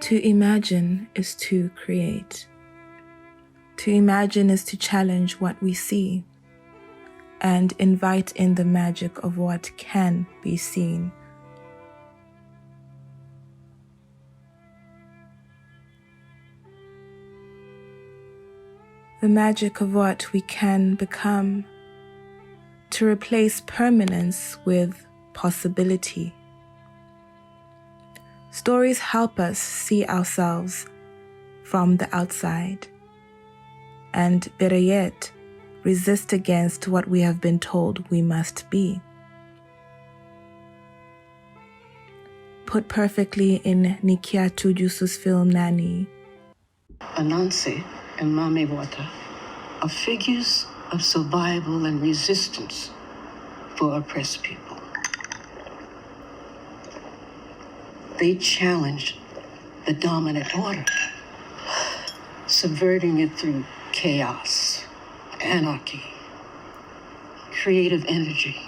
To imagine is to create. To imagine is to challenge what we see and invite in the magic of what can be seen. The magic of what we can become, to replace permanence with possibility. Stories help us see ourselves from the outside, and better yet, resist against what we have been told we must be. Put perfectly in Nikiatu Jusu's film Nani, Anansi and Mami Wata are figures of survival and resistance for oppressed people. They challenge the dominant order, subverting it through chaos, anarchy, creative energy.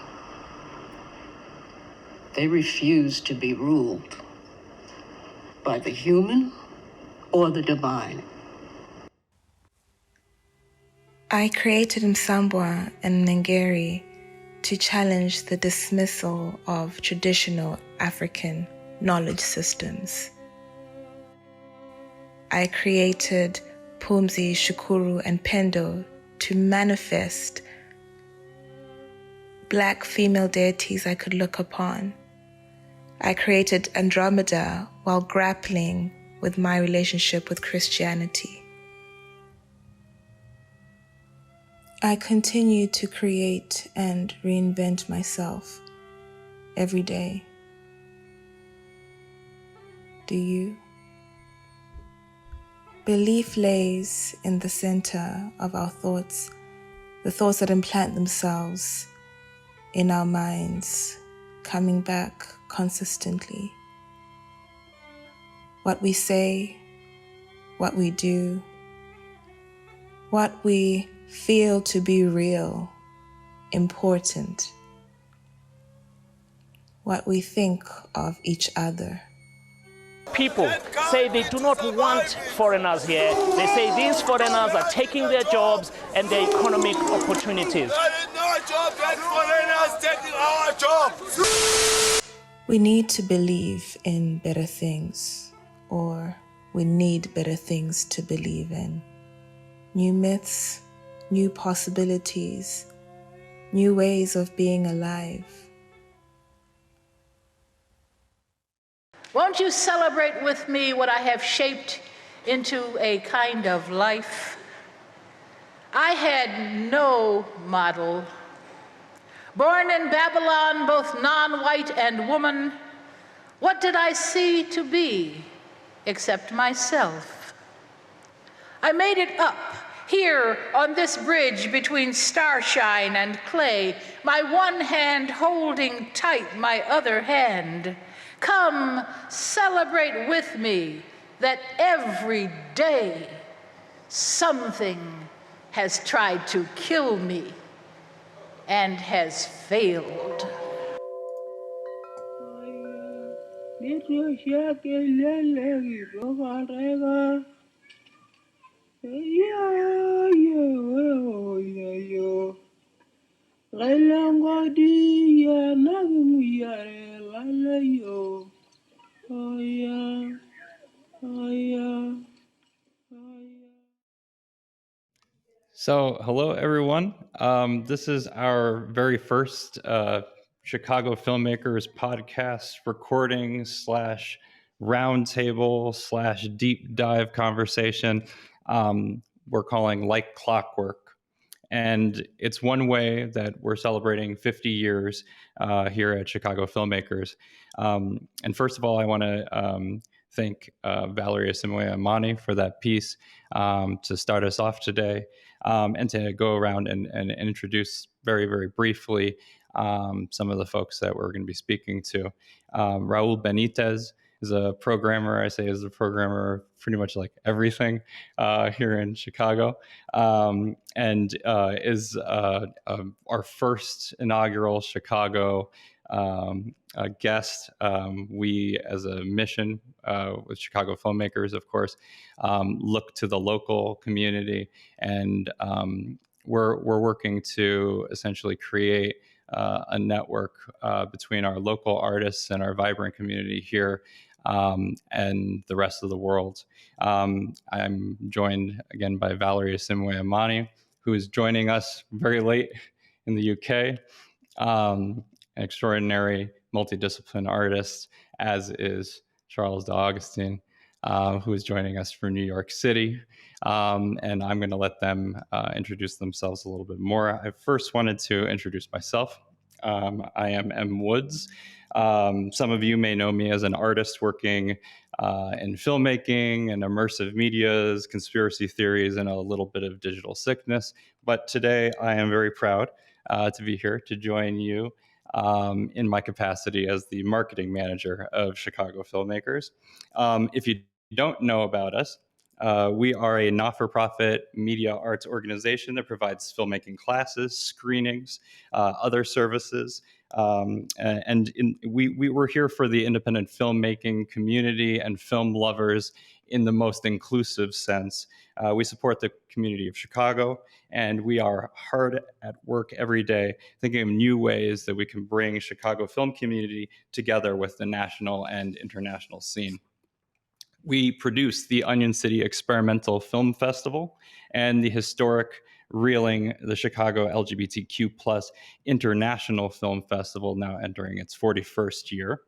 They refuse to be ruled by the human or the divine. I created Msambwa and Nengeri to challenge the dismissal of traditional African knowledge systems. I created Pumzi, Shukuru, and Pendo to manifest Black female deities I could look upon. I created Andromeda while grappling with my relationship with Christianity. I continue to create and reinvent myself every day. Do you? Belief lays in the center of our thoughts, the thoughts that implant themselves in our minds, coming back consistently. What we say, what we do, what we feel to be real, important, what we think of each other. People say they do not want foreigners here. They say these foreigners are taking their jobs and their economic opportunities. There is no job, that foreigners taking our jobs. We need to believe in better things, or we need better things to believe in. New myths, new possibilities, new ways of being alive. Won't you celebrate with me what I have shaped into a kind of life? I had no model. Born in Babylon, both non-white and woman, what did I see to be except myself? I made it up here on this bridge between starshine and clay, my one hand holding tight my other hand. Come celebrate with me that every day something has tried to kill me and has failed. So, hello everyone. This is our very first Chicago Filmmakers podcast recording / roundtable / deep dive conversation. We're calling Like Clockwork. And it's one way that we're celebrating 50 years here at Chicago Filmmakers. And first of all, I want to thank Valerie, Asiimwe, and Amani for that piece to start us off today, and to go around and introduce very, very briefly some of the folks that we're going to be speaking to. Raul Benitez is a programmer. I say is a programmer pretty much like everything here in Chicago, and is our first inaugural Chicago guest. We, as a mission with Chicago Filmmakers, of course, look to the local community, and we're working to essentially create a network between our local artists and our vibrant community here and the rest of the world. I'm joined again by Valerie, Asiimwe, Amani, who is joining us very late in the UK. An extraordinary multidisciplinary artist, as is Charles de Agustin, who is joining us from New York City. And I'm going to let them introduce themselves a little bit more. I first wanted to introduce myself. I am M. Woods. Some of you may know me as an artist working in filmmaking and immersive medias, conspiracy theories, and a little bit of digital sickness. But today I am very proud to be here to join you in my capacity as the marketing manager of Chicago Filmmakers. If you don't know about us, we are a not-for-profit media arts organization that provides filmmaking classes, screenings, other services. We're here for the independent filmmaking community and film lovers in the most inclusive sense. We support the community of Chicago, and we are hard at work every day thinking of new ways that we can bring Chicago film community together with the national and international scene. We produce the Onion City Experimental Film Festival and the historic Reeling the Chicago LGBTQ+ International Film Festival, now entering its 41st year.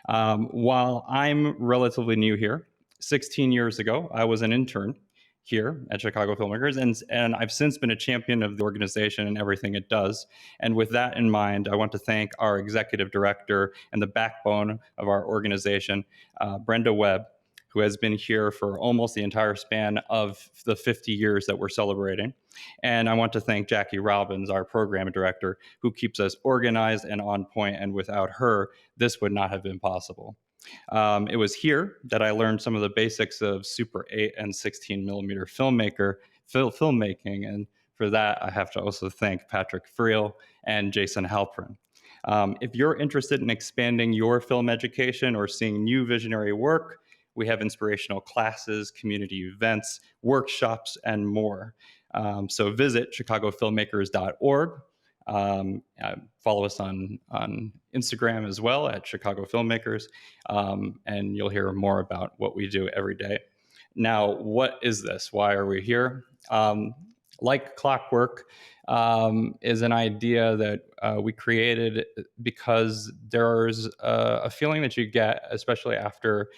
While I'm relatively new here, 16 years ago, I was an intern here at Chicago Filmmakers, and I've since been a champion of the organization and everything it does. And with that in mind, I want to thank our executive director and the backbone of our organization, Brenda Webb, who has been here for almost the entire span of the 50 years that we're celebrating. And I want to thank Jackie Robbins, our program director, who keeps us organized and on point, and without her, this would not have been possible. It was here that I learned some of the basics of Super 8 and 16 millimeter filmmaking, and for that, I have to also thank Patrick Friel and Jason Halprin. If you're interested in expanding your film education or seeing new visionary work, we have inspirational classes, community events, workshops, and more. So visit chicagofilmmakers.org. Follow us on Instagram as well at Chicago Filmmakers, and you'll hear more about what we do every day. Now, what is this? Why are we here? Like Clockwork is an idea that we created because there's a feeling that you get, especially after,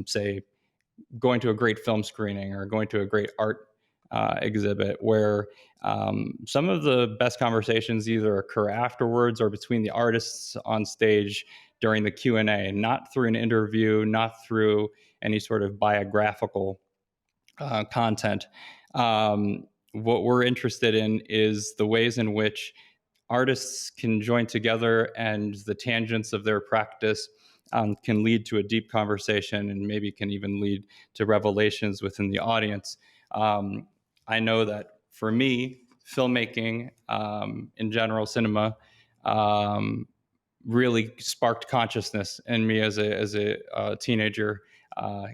say, going to a great film screening or going to a great art exhibit, where some of the best conversations either occur afterwards or between the artists on stage during the Q&A, not through an interview, not through any sort of biographical content. What we're interested in is the ways in which artists can join together and the tangents of their practice can lead to a deep conversation and maybe can even lead to revelations within the audience. I know that for me, filmmaking in general, cinema, really sparked consciousness in me as a teenager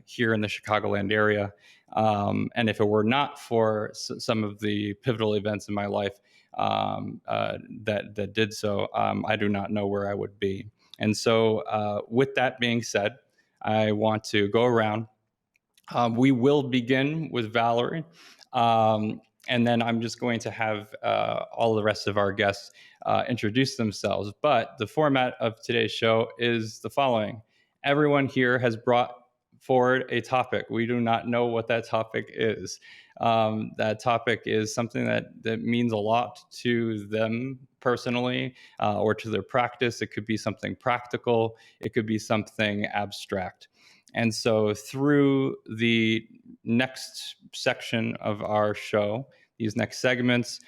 here in the Chicagoland area. And if it were not for some of the pivotal events in my life that did so, I do not know where I would be. And so with that being said, I want to go around. We will begin with Valerie. And then I'm just going to have all the rest of our guests introduce themselves. But the format of today's show is the following. Everyone here has brought forward a topic. We do not know what that topic is. That topic is something that means a lot to them personally or to their practice. It could be something practical. It could be something abstract. And so through the next section of our show, these next segments,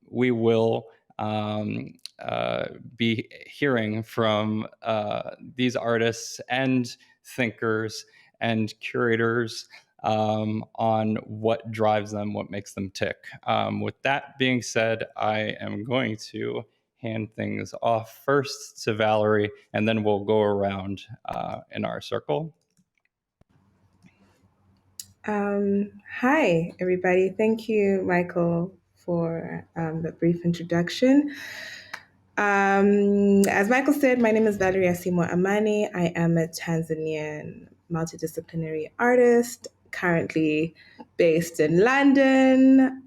we will be hearing from these artists and thinkers and curators on what drives them, what makes them tick. With that being said, I am going to hand things off first to Valerie, and then we'll go around in our circle. Hi, everybody. Thank you, Michael, for the brief introduction. As Michael said, my name is Valerie Asiimwe Amani. I am a Tanzanian multidisciplinary artist, currently based in London.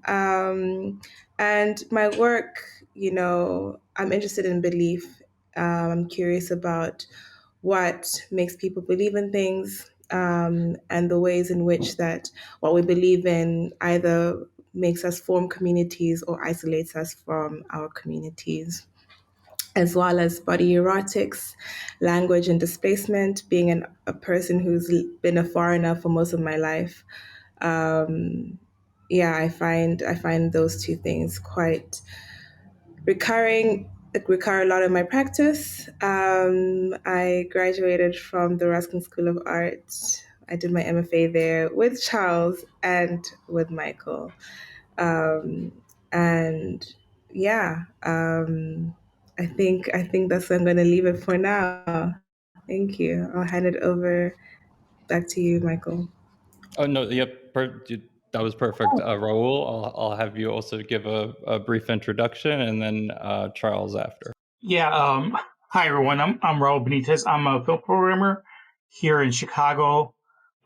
And my work, I'm interested in belief. I'm curious about what makes people believe in things, and the ways in which that what we believe in either makes us form communities or isolates us from our communities, as well as body erotics, language and displacement. Being a person who's been a foreigner for most of my life, I find those two things quite recur a lot in my practice. I graduated from the Ruskin School of Art. I did my MFA there with Charles and with Michael. And yeah, I think that's where I'm going to leave it for now. Thank you. I'll hand it over back to you, Michael. Oh no, yep, that was perfect. Raul, I'll have you also give a brief introduction, and then Charles after. Yeah. Hi everyone. I'm Raul Benitez. I'm a film programmer here in Chicago.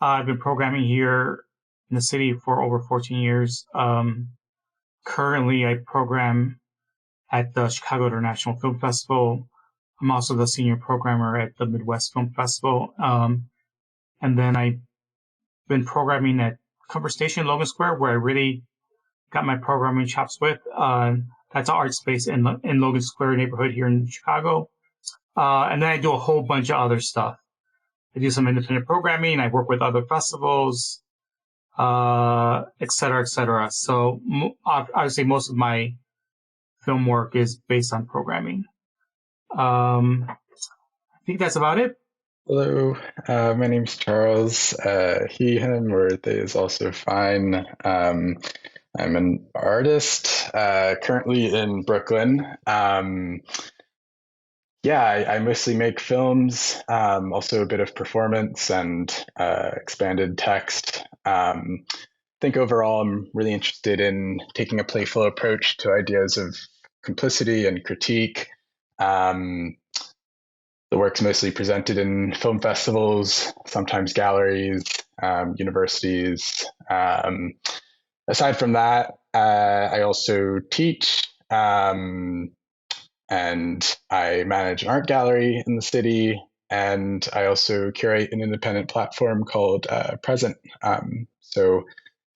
I've been programming here in the city for over 14 years. Currently, I program at the Chicago International Film Festival. I'm also the senior programmer at the Midwest Film Festival. And then I've been programming at Comfort Station, Logan Square, where I really got my programming chops with. That's an art space in Logan Square neighborhood here in Chicago. And then I do a whole bunch of other stuff. I do some independent programming. I work with other festivals, et cetera, et cetera. So I would say most of my film work is based on programming. I think that's about it. Hello, my name's Charles. He, him, or they is also fine. I'm an artist currently in Brooklyn. I mostly make films, also a bit of performance and expanded text. I think overall I'm really interested in taking a playful approach to ideas of complicity and critique. The work's mostly presented in film festivals, sometimes galleries, universities. Aside from that, I also teach, and I manage an art gallery in the city, and I also curate an independent platform called Present.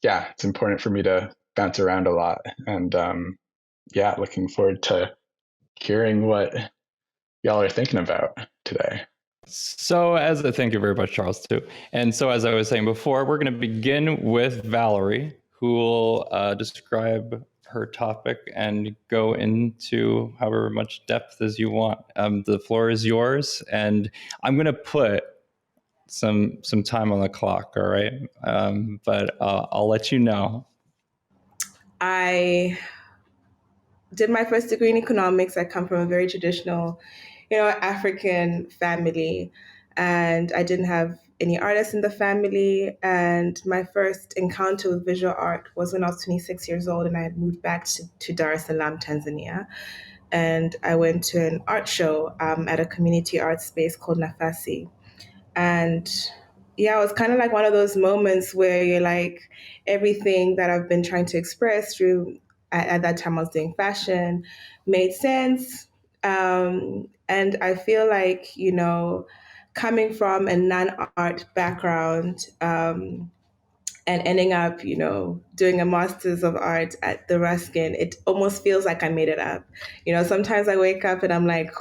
It's important for me to bounce around a lot, and looking forward to hearing what y'all are thinking about today. So thank you very much, Charles, too. And so as I was saying before, we're going to begin with Valerie, who will describe her topic and go into however much depth as you want. The floor is yours, and I'm going to put some time on the clock, all right? But I'll let you know. I did my first degree in economics. I come from a very traditional, African family, and I didn't have any artists in the family. And my first encounter with visual art was when I was 26 years old, and I had moved back to Dar es Salaam, Tanzania. And I went to an art show at a community art space called Nafasi. And it was kind of like one of those moments where you're like, everything that I've been trying to express through, at that time I was doing fashion, made sense. And I feel like, coming from a non-art background, and ending up, doing a master's of art at the Ruskin, it almost feels like I made it up. Sometimes I wake up and I'm like,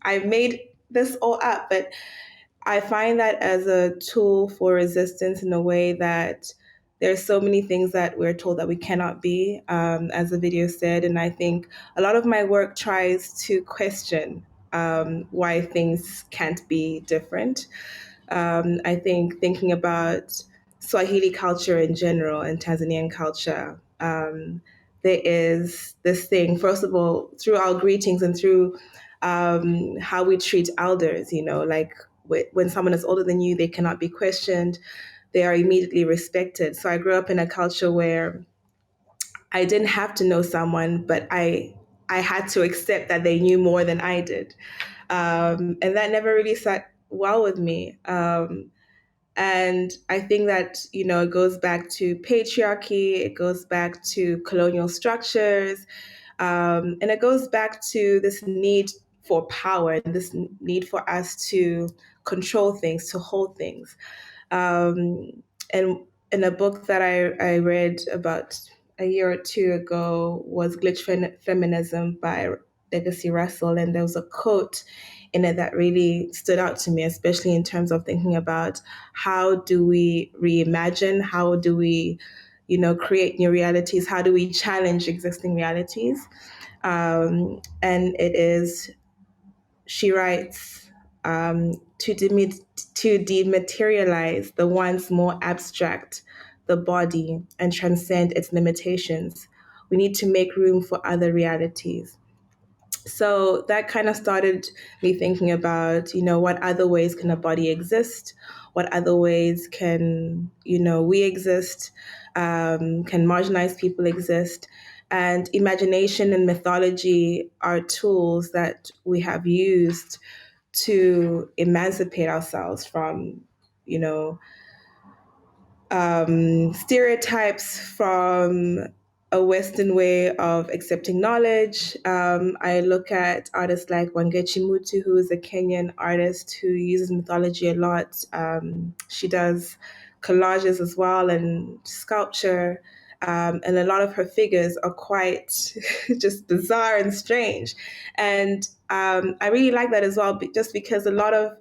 I made this all up, but I find that as a tool for resistance in a way that there's so many things that we're told that we cannot be, as the video said. And I think a lot of my work tries to question why things can't be different. I think thinking about Swahili culture in general and Tanzanian culture, there is this thing, first of all, through our greetings and through how we treat elders, like when someone is older than you, they cannot be questioned. They are immediately respected. So I grew up in a culture where I didn't have to know someone, but I had to accept that they knew more than I did. And that never really sat well with me. And I think that, it goes back to patriarchy, it goes back to colonial structures, and it goes back to this need for power, this need for us to control things, to hold things. And in a book that I read about a year or two ago was Glitch Feminism by Legacy Russell, and there was a quote in it that really stood out to me, especially in terms of thinking about how do we reimagine, how do we, create new realities, how do we challenge existing realities. And it is, she writes, to dematerialize the once more abstract, the body, and transcend its limitations. We need to make room for other realities. So that kind of started me thinking about, what other ways can a body exist? What other ways can, we exist? Can marginalized people exist? And imagination and mythology are tools that we have used to emancipate ourselves from, stereotypes, from a Western way of accepting knowledge. I look at artists like Wangechi Mutu, who is a Kenyan artist who uses mythology a lot. She does collages as well and sculpture. And a lot of her figures are quite just bizarre and strange. And I really like that as well, just because a lot of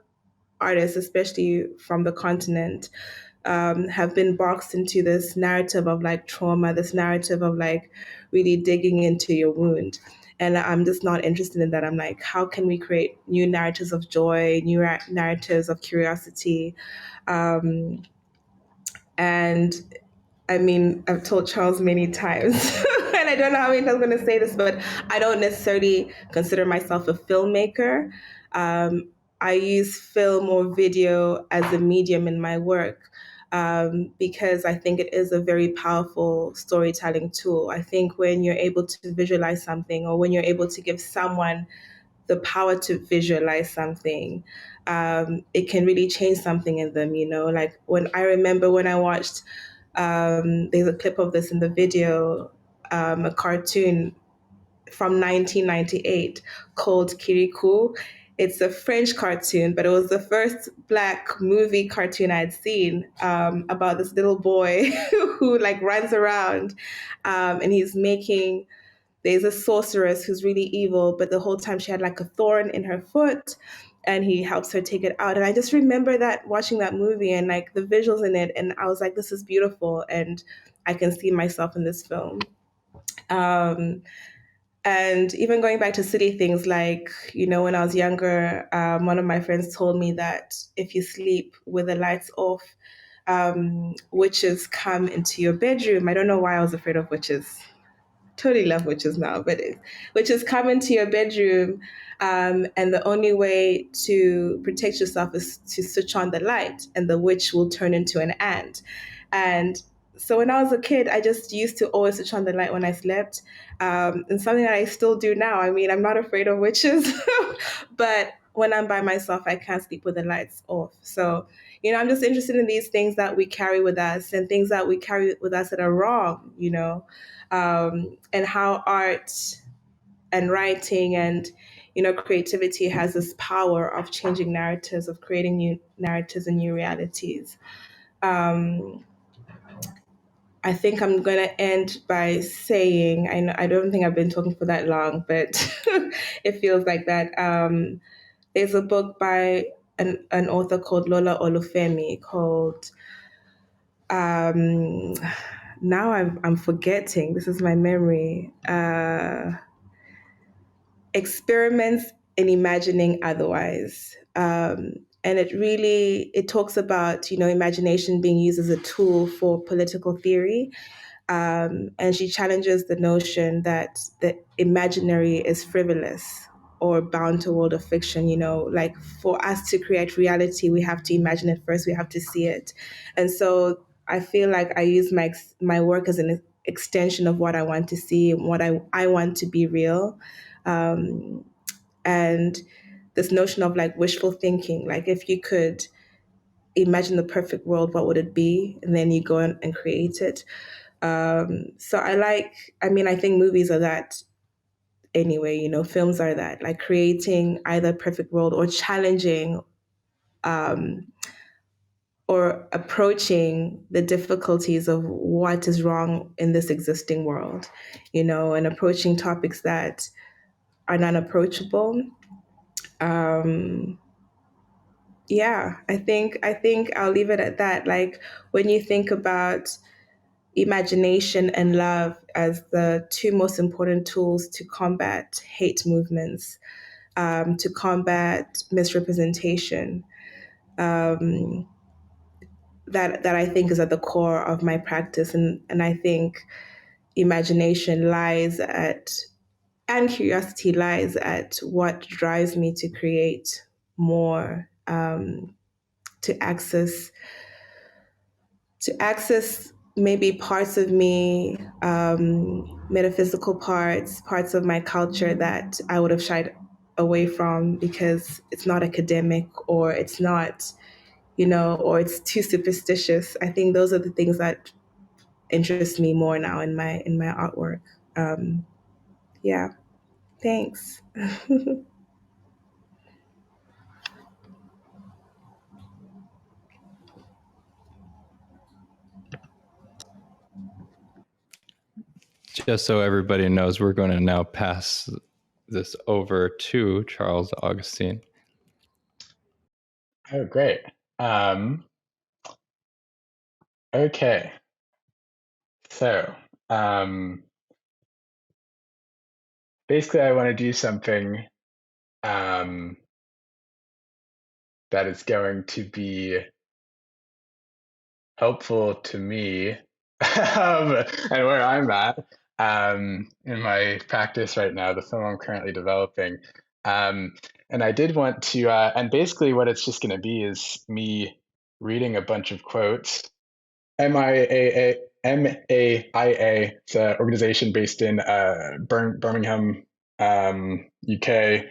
artists, especially from the continent, have been boxed into this narrative of like trauma, this narrative of like really digging into your wound. And I'm just not interested in that. I'm like, how can we create new narratives of joy, new narratives of curiosity? And I mean, I've told Charles many times, and I don't know how many times I'm going to say this, but I don't necessarily consider myself a filmmaker. I use film or video as a medium in my work, because I think it is a very powerful storytelling tool. I think when you're able to visualize something, or when you're able to give someone the power to visualize something, it can really change something in them, Like when I remember when I watched, there's a clip of this in the video, a cartoon from 1998 called Kirikou. It's a French cartoon, but it was the first Black movie cartoon I'd seen, about this little boy who like runs around, and there's a sorceress who's really evil, but the whole time she had like a thorn in her foot, and he helps her take it out. And I just remember that, watching that movie and like the visuals in it, and I was like, this is beautiful, and I can see myself in this film. And even going back to city things, like, when I was younger, one of my friends told me that if you sleep with the lights off, witches come into your bedroom. I don't know why I was afraid of witches. Totally love witches now, but witches come into your bedroom, and the only way to protect yourself is to switch on the light, and the witch will turn into an ant. And so when I was a kid, I just used to always switch on the light when I slept, and something that I still do now. I mean, I'm not afraid of witches, but when I'm by myself, I can't sleep with the lights off. So, I'm just interested in these things that we carry with us, and things that we carry with us that are wrong, and how art and writing and creativity has this power of changing narratives, of creating new narratives and new realities. I think I'm going to end by saying, I don't think I've been talking for that long, but it feels like that. There's a book by an author called Lola Olufemi called, now I'm forgetting, this is my memory, Experiments in Imagining Otherwise. And it talks about, imagination being used as a tool for political theory. And she challenges the notion that the imaginary is frivolous or bound to a world of fiction. Like for us to create reality, we have to imagine it first, we have to see it. And so I feel like I use my work as an extension of what I want to see, what I want to be real. And this notion of like wishful thinking, like if you could imagine the perfect world, what would it be? And then you go and create it. So I think movies are that anyway, films are that, like creating either a perfect world or challenging or approaching the difficulties of what is wrong in this existing world, and approaching topics that are non-approachable. Yeah, I think I'll leave it at that. Like when you think about imagination and love as the two most important tools to combat hate movements, to combat misrepresentation, that I think is at the core of my practice, and I think imagination lies at, and curiosity lies at what drives me to create more, to access maybe parts of me, metaphysical parts of my culture that I would have shied away from because it's not academic, or it's not, or it's too superstitious. I think those are the things that interest me more now in my artwork. Yeah, thanks. Just so everybody knows, we're going to now pass this over to Charles Agustin. Oh, great. Okay. So, basically, I want to do something that is going to be helpful to me and where I'm at in my practice right now, the film I'm currently developing. And I did want to, and basically what it's just going to be is me reading a bunch of quotes. MAIA, it's an organization based in Birmingham, UK,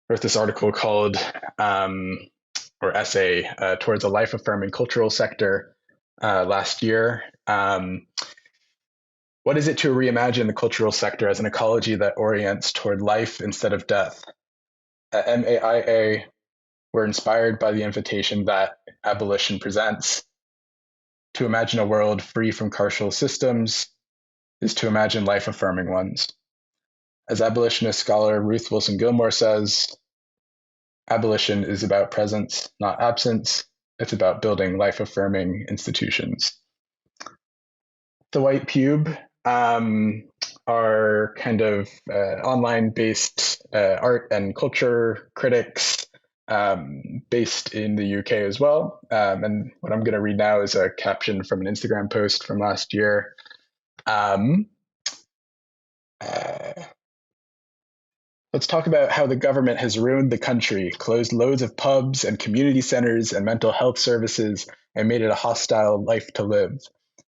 wrote this article called, or essay, Towards a Life-Affirming Cultural Sector last year. What is it to reimagine the cultural sector as an ecology that orients toward life instead of death? At MAIA, we're inspired by the invitation that abolition presents. To imagine a world free from carceral systems is to imagine life-affirming ones. As abolitionist scholar Ruth Wilson Gilmore says, abolition is about presence, not absence. It's about building life-affirming institutions. The White Pube are kind of online-based art and culture critics based in the UK as well. And what I'm going to read now is a caption from an Instagram post from last year. Let's talk about how the government has ruined the country, closed loads of pubs and community centers and mental health services, and made it a hostile life to live.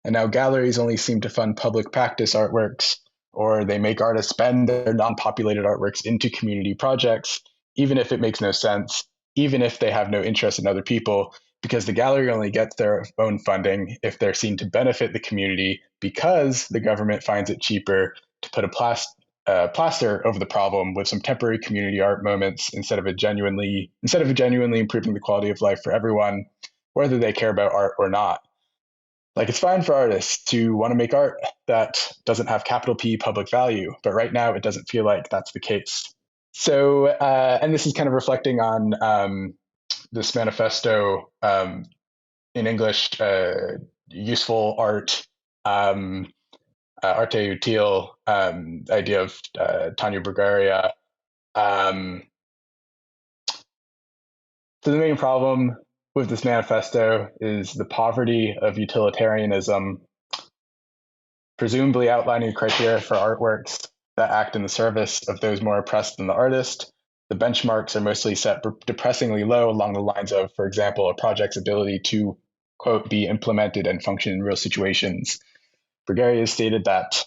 And now galleries only seem to fund public practice artworks, or they make artists spend their non-populated artworks into community projects, even if it makes no sense, even if they have no interest in other people, because the gallery only gets their own funding if they're seen to benefit the community, because the government finds it cheaper to put a plaster over the problem with some temporary community art moments instead of genuinely improving the quality of life for everyone, whether they care about art or not. Like, it's fine for artists to want to make art that doesn't have capital P public value, but right now it doesn't feel like that's the case. So, and this is kind of reflecting on this manifesto in English, useful art, arte utile, idea of Tanya Bruguera. So the main problem with this manifesto is the poverty of utilitarianism, presumably outlining criteria for artworks that act in the service of those more oppressed than the artist. The benchmarks are mostly set depressingly low along the lines of, for example, a project's ability to, quote, be implemented and function in real situations. Bergerius stated that,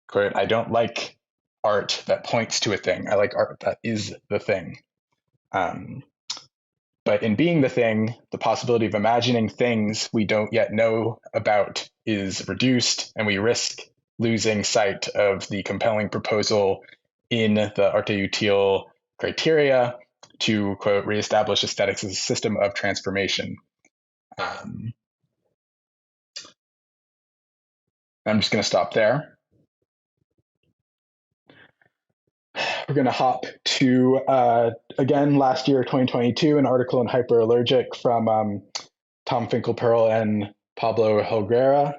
quote, I don't like art that points to a thing. I like art that is the thing. But in being the thing, the possibility of imagining things we don't yet know about is reduced, and we risk losing sight of the compelling proposal in the arte utile criteria to, quote, reestablish aesthetics as a system of transformation. I'm just going to stop there. We're going to hop to, again, last year, 2022, an article in Hyperallergic from Tom Finkelpearl and Pablo Helguera,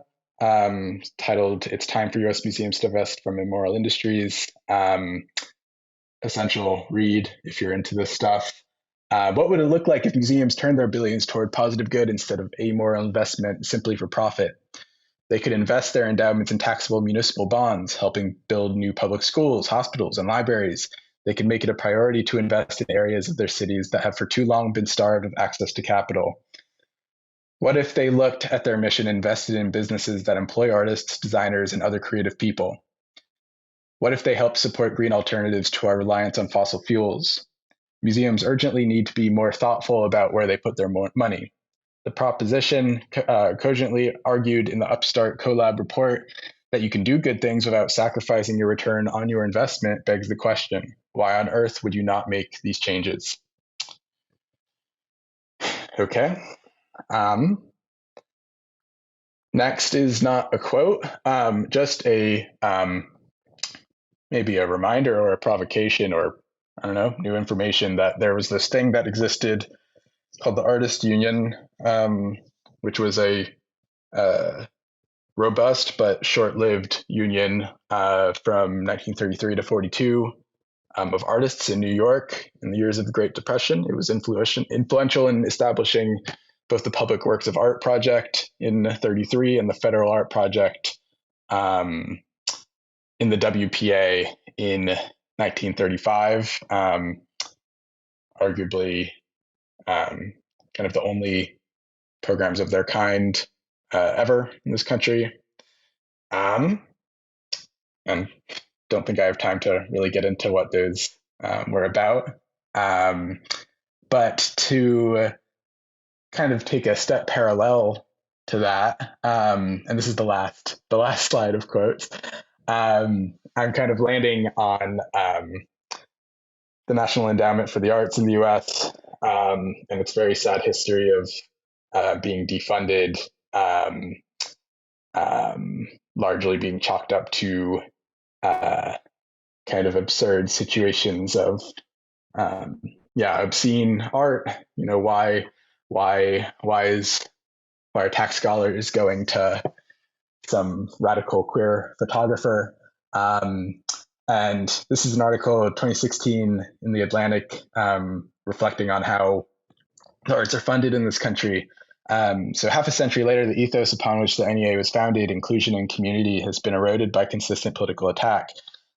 titled It's Time for U.S. Museums to Divest from Immoral Industries. Essential read if you're into this stuff. What would it look like if museums turned their billions toward positive good instead of amoral investment simply for profit? They could invest their endowments in taxable municipal bonds, helping build new public schools, hospitals, and libraries. They could make it a priority to invest in areas of their cities that have for too long been starved of access to capital. What if they looked at their mission and invested in businesses that employ artists, designers, and other creative people? What if they helped support green alternatives to our reliance on fossil fuels? Museums urgently need to be more thoughtful about where they put their money. The proposition cogently argued in the Upstart Collab report that you can do good things without sacrificing your return on your investment begs the question, why on earth would you not make these changes? Okay. Next is not a quote, just a maybe a reminder or a provocation or, I don't know, new information that there was this thing that existed called the Artist Union, which was a robust but short-lived union from 1933 to 42 of artists in New York in the years of the Great Depression. It was influential in establishing both the Public Works of Art Project in 33 and the Federal Art Project in the WPA in 1935, arguably kind of the only programs of their kind ever in this country. And don't think I have time to really get into what those were about. But to kind of take a step parallel to that, and this is the last slide of quotes, I'm kind of landing on the National Endowment for the Arts in the US and its very sad history of being defunded, largely being chalked up to kind of absurd situations of obscene art. You know, why are tax dollars going to some radical queer photographer? And this is an article of 2016 in The Atlantic, reflecting on how the arts are funded in this country. So half a century later, the ethos upon which the NEA was founded, inclusion and community, has been eroded by consistent political attack.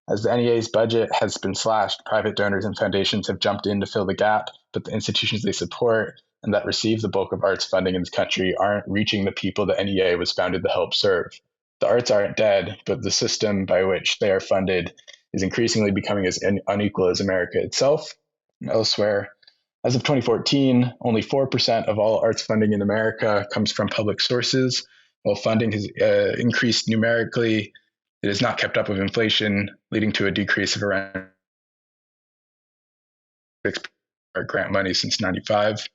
As the NEA's budget has been slashed, private donors and foundations have jumped in to fill the gap, but the institutions they support and that receive the bulk of arts funding in this country aren't reaching the people the NEA was founded to help serve. The arts aren't dead, but the system by which they are funded is increasingly becoming as unequal as America itself and elsewhere. As of 2014, only 4% of all arts funding in America comes from public sources. While funding has increased numerically, it has not kept up with inflation, leading to a decrease of around 6% grant money since 95.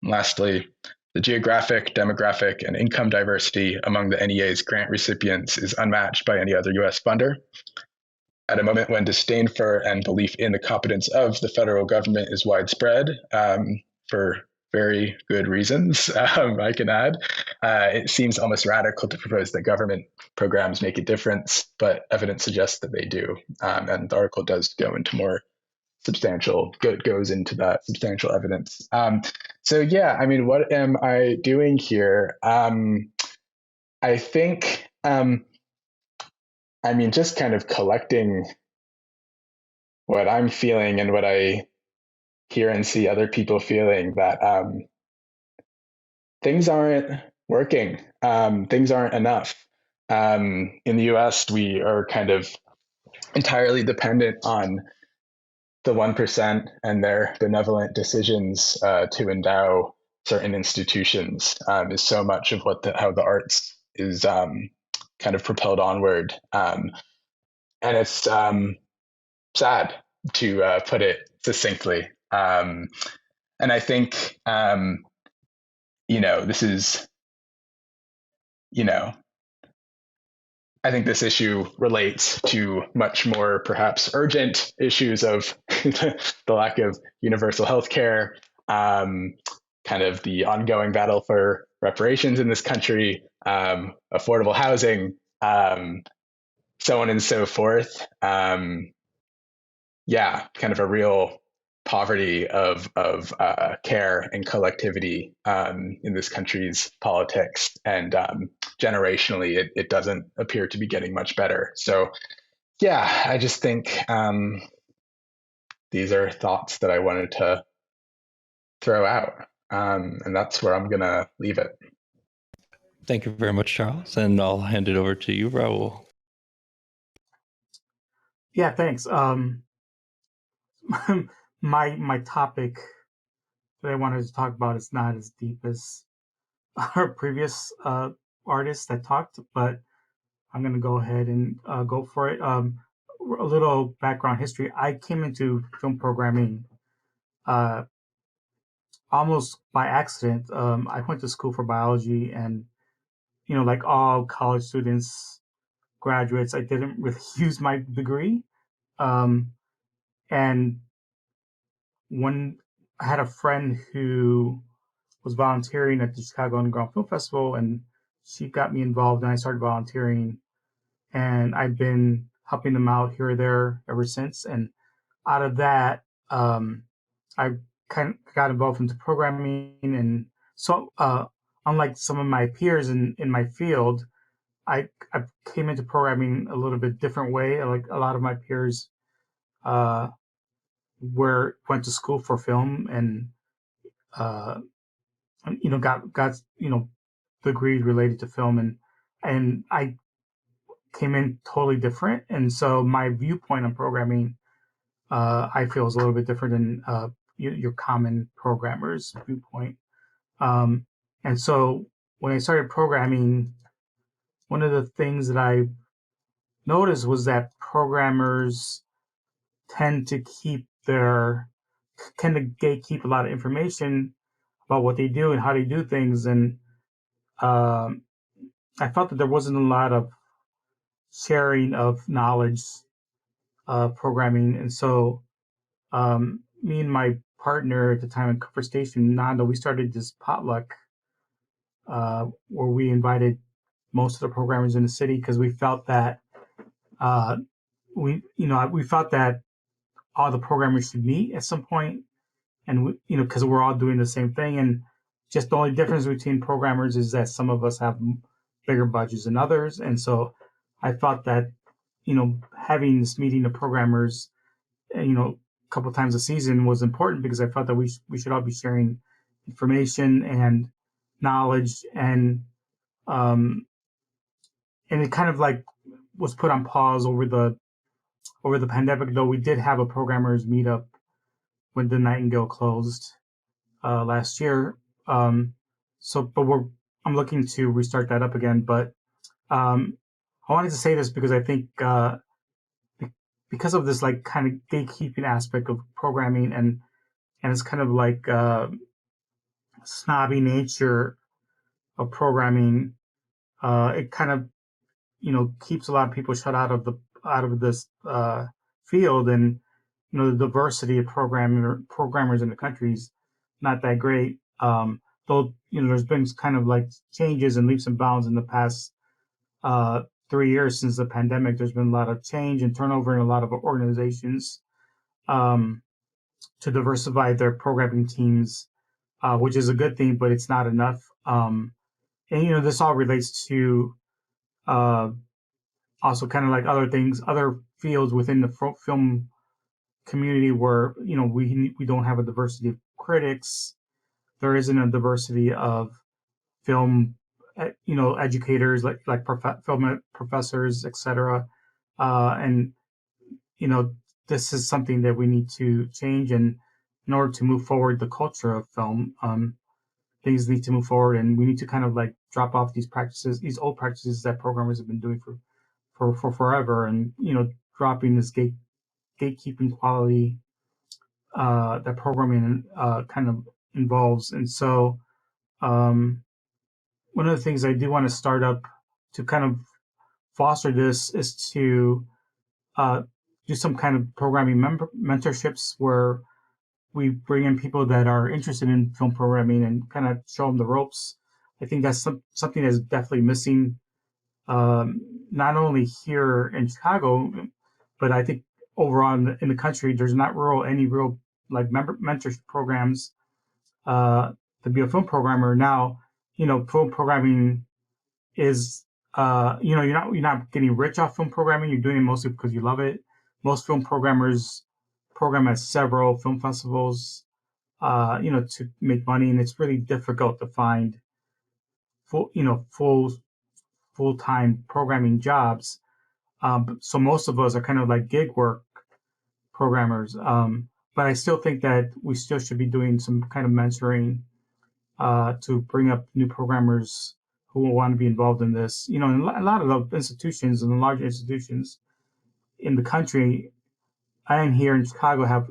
And lastly, the geographic, demographic, and income diversity among the NEA's grant recipients is unmatched by any other US funder. At a moment when disdain for and belief in the competence of the federal government is widespread, for very good reasons, I can add, it seems almost radical to propose that government programs make a difference, but evidence suggests that they do. And the article does go into more goes into that substantial evidence. So yeah, I mean, what am I doing here? I think I mean, just kind of collecting what I'm feeling and what I hear and see other people feeling, that things aren't working. Things aren't enough. In the US, we are kind of entirely dependent on the 1% and their benevolent decisions to endow certain institutions. Is so much of how the arts is kind of propelled onward. And it's sad, to put it succinctly. And I think, this is, I think this issue relates to much more perhaps urgent issues of the lack of universal health care, kind of the ongoing battle for reparations in this country, affordable housing, so on and so forth. Kind of a real poverty of care and collectivity in this country's politics, and generationally, it doesn't appear to be getting much better. So, I just think these are thoughts that I wanted to throw out, and that's where I'm gonna leave it. Thank you very much, Charles, and I'll hand it over to you, Raul. Yeah, thanks. My topic that I wanted to talk about is not as deep as our previous artists that talked, but I'm going to go ahead and go for it. A little background history. I came into film programming almost by accident. I went to school for biology, and like all college students, graduates, I didn't really use my degree. And when I had a friend who was volunteering at the Chicago Underground Film Festival, and she got me involved, and I started volunteering, and I've been helping them out here or there ever since. And out of that, I kind of got involved into programming, and so unlike some of my peers in my field, I came into programming a little bit different way. Like a lot of my peers uh, went to school for film, and uh, got degrees related to film, and I came in totally different. And so my viewpoint on programming, I feel, is a little bit different than your common programmer's viewpoint. And so when I started programming, one of the things that I noticed was that programmers tend to gatekeep a lot of information about what they do and how they do things. And I felt that there wasn't a lot of sharing of knowledge programming. And so me and my partner at the time at Comfort Station, Nanda, we started this potluck where we invited most of the programmers in the city, because we felt that we felt that all the programmers should meet at some point, and because we're all doing the same thing. And just the only difference between programmers is that some of us have bigger budgets than others. And so I thought that having this meeting of programmers a couple times a season was important, because I felt that we should all be sharing information and knowledge, and it kind of like was put on pause over the pandemic. Though we did have a programmers meetup when the Nightingale closed last year. But I'm looking to restart that up again. But I wanted to say this because I think because of this like kind of gatekeeping aspect of programming, and it's kind of like snobby nature of programming, it kind of keeps a lot of people shut out of this field. And the diversity of programmers in the country is not that great. Though there's been kind of like changes and leaps and bounds in the past 3 years since the pandemic. There's been a lot of change and turnover in a lot of organizations to diversify their programming teams, which is a good thing, but it's not enough. And this all relates to also kind of like other things, other fields within the film community where, we don't have a diversity of critics. There isn't a diversity of film, educators like film professors, etc. And this is something that we need to change, and in order to move forward the culture of film, things need to move forward, and we need to kind of like drop off these practices, these old practices that programmers have been doing for forever, and dropping this gatekeeping quality that programming kind of involves. And so one of the things I do want to start up to kind of foster this is to do some kind of programming mentorships where we bring in people that are interested in film programming and kind of show them the ropes. I think that's something that's definitely missing, not only here in Chicago, but I think overall in the country. There's not any real like mentorship programs to be a film programmer. Now, film programming is you're not getting rich off film programming. You're doing it mostly because you love it. Most film programmers program at several film festivals, to make money, and it's really difficult to find full-time programming jobs. So most of us are kind of like gig work programmers. But I still think that we still should be doing some kind of mentoring to bring up new programmers who will want to be involved in this. And a lot of the institutions and the large institutions in the country and here in Chicago have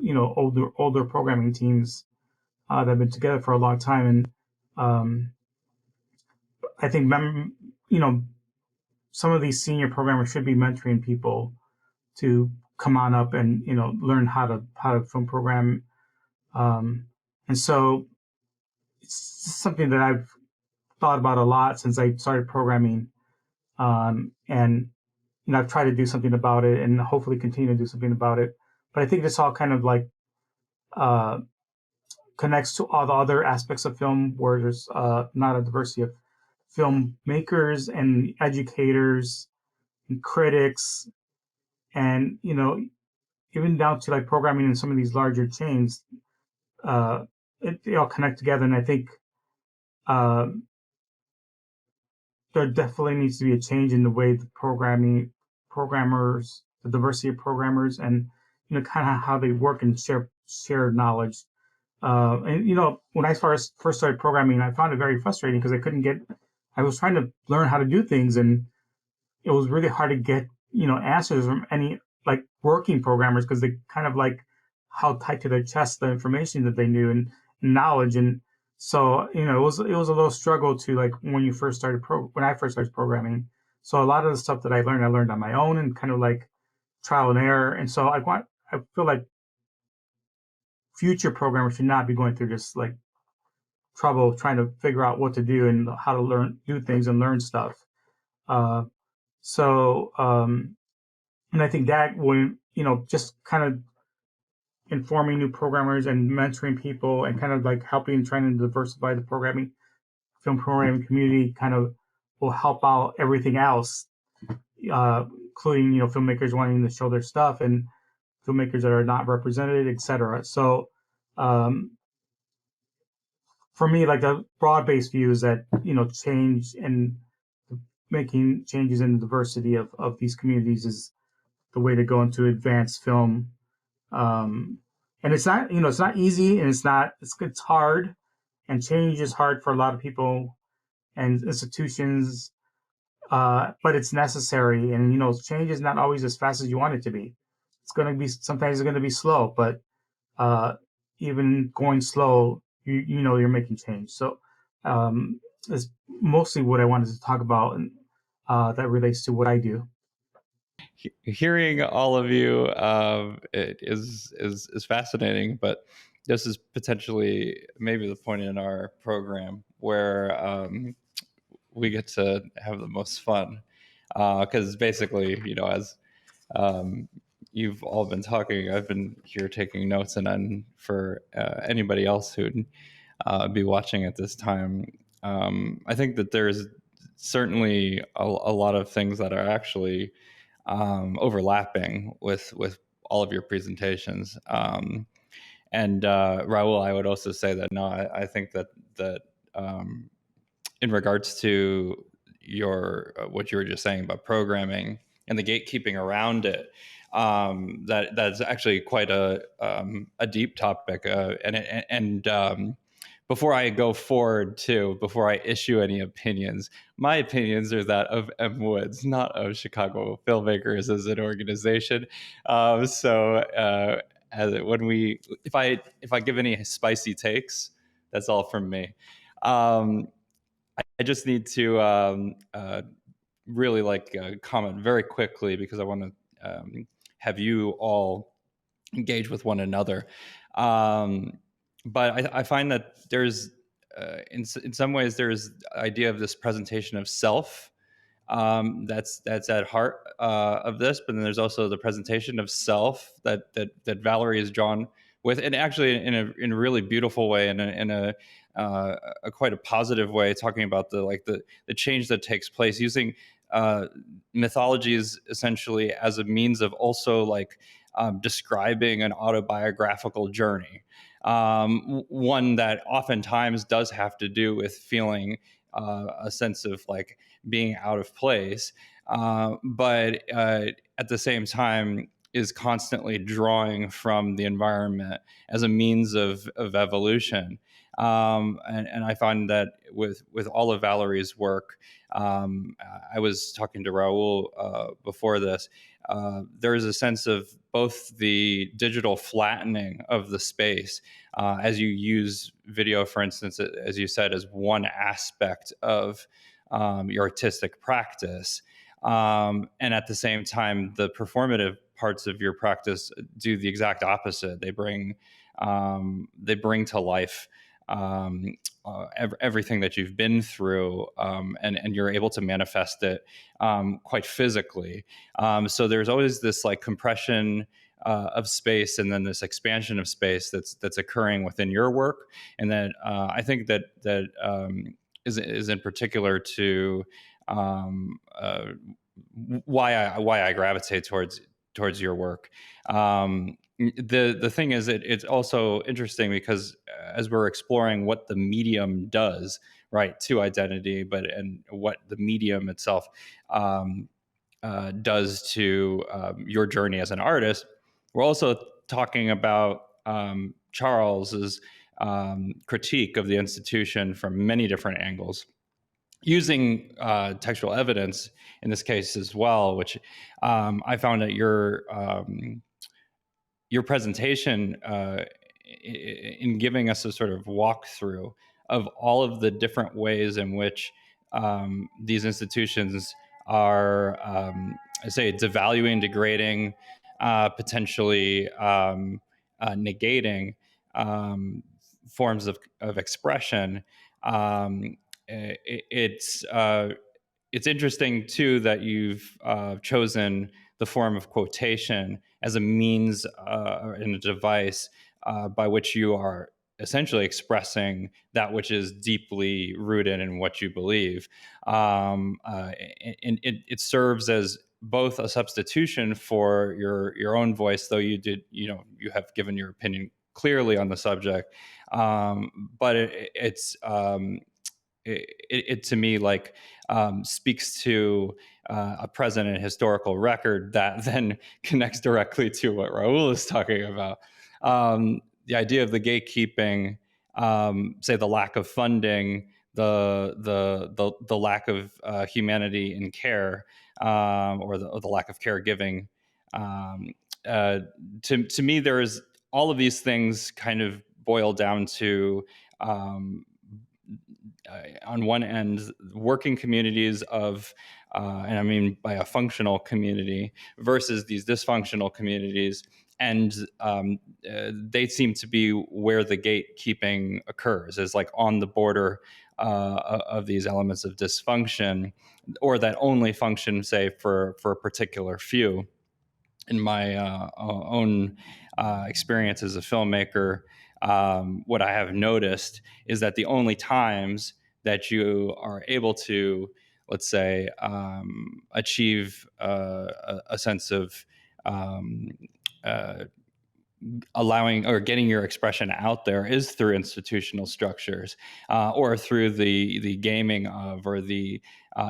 older programming teams that have been together for a long time, and I think some of these senior programmers should be mentoring people to come on up and learn how to film program, and so it's something that I've thought about a lot since I started programming, and I've tried to do something about it and hopefully continue to do something about it. But I think this all kind of like connects to all the other aspects of film where there's not a diversity of filmmakers and educators and critics, and even down to like programming in some of these larger chains. They all connect together, and I think there definitely needs to be a change in the way the the diversity of programmers, and kind of how they work and share knowledge. And when I first started programming, I found it very frustrating because I was trying to learn how to do things, and it was really hard to get answers from any like working programmers because they kind of like held tight to their chest the information that they knew and knowledge. And so it was a little struggle to like when I first started programming. So a lot of the stuff that I learned on my own and kind of like trial and error. And so I feel like future programmers should not be going through this like trouble trying to figure out what to do and how to do things and learn stuff. And I think that when just kind of informing new programmers and mentoring people and kind of like helping trying to diversify the film programming community kind of will help out everything else, including filmmakers wanting to show their stuff and filmmakers that are not represented, etc. So for me, like the broad-based view is that change and making changes in the diversity of these communities is the way to go into advanced film. And it's not easy, and it's hard, and change is hard for a lot of people and institutions, but it's necessary. And change is not always as fast as you want it to be. Sometimes it's going to be slow, but even going slow, you're making change. So it's mostly what I wanted to talk about, and that relates to what I do. Hearing all of you it is fascinating, but this is potentially maybe the point in our program where we get to have the most fun, because basically, as you've all been talking, I've been here taking notes, and then for anybody else who'd be watching at this time, I think that there's certainly a lot of things that are actually overlapping with all of your presentations. And Raul, I would also say that no, I think that in regards to your what you were just saying about programming and the gatekeeping around it, that's actually quite a deep topic. Before I go forward before I issue any opinions, my opinions are that of M. Woods, not of Chicago Filmmakers as an organization. If I give any spicy takes, that's all from me. I just need to really comment very quickly because I want to have you all engage with one another. But I find that there's, in some ways, there's idea of this presentation of self that's at heart of this, but then there's also the presentation of self that Valerie is drawn with, and actually in a really beautiful way, in a quite a positive way, talking about the change that takes place using mythologies essentially as a means of also describing an autobiographical journey, one that oftentimes does have to do with feeling a sense of being out of place, but at the same time is constantly drawing from the environment as a means of evolution. And I find that with all of Valerie's work, I was talking to Raul before this, there is a sense of both the digital flattening of the space, as you use video, for instance, as you said, as one aspect of your artistic practice. And at the same time, the performative parts of your practice do the exact opposite. They bring to life everything that you've been through, and you're able to manifest it quite physically. So there's always this compression of space, and then this expansion of space that's occurring within your work, and that I think that is in particular to why I gravitate towards your work. The thing is, it's also interesting because as we're exploring what the medium does, right, to identity, and what the medium itself does to your journey as an artist, we're also talking about Charles's critique of the institution from many different angles, using textual evidence in this case as well, which I found that your presentation in giving us a sort of walkthrough of all of the different ways in which these institutions are, I say, devaluing, degrading, potentially negating forms of expression. It's interesting too that you've chosen the form of quotation as a means and a device by which you are essentially expressing that which is deeply rooted in what you believe. And it serves as both a substitution for your own voice, though you have given your opinion clearly on the subject, but it to me speaks to a present and historical record that then connects directly to what Raul is talking about. The idea of the gatekeeping, say the lack of funding, the lack of humanity in care, or the lack of caregiving. To me, there's all of these things kind of boil down to, on one end, working communities of, and I mean by a functional community, versus these dysfunctional communities. And they seem to be where the gatekeeping occurs, is on the border of these elements of dysfunction, or that only function, say, for a particular few. In my own experience as a filmmaker, what I have noticed is that the only times that you are able to let's say, achieve a sense of allowing or getting your expression out there is through institutional structures, or through the gaming of, or the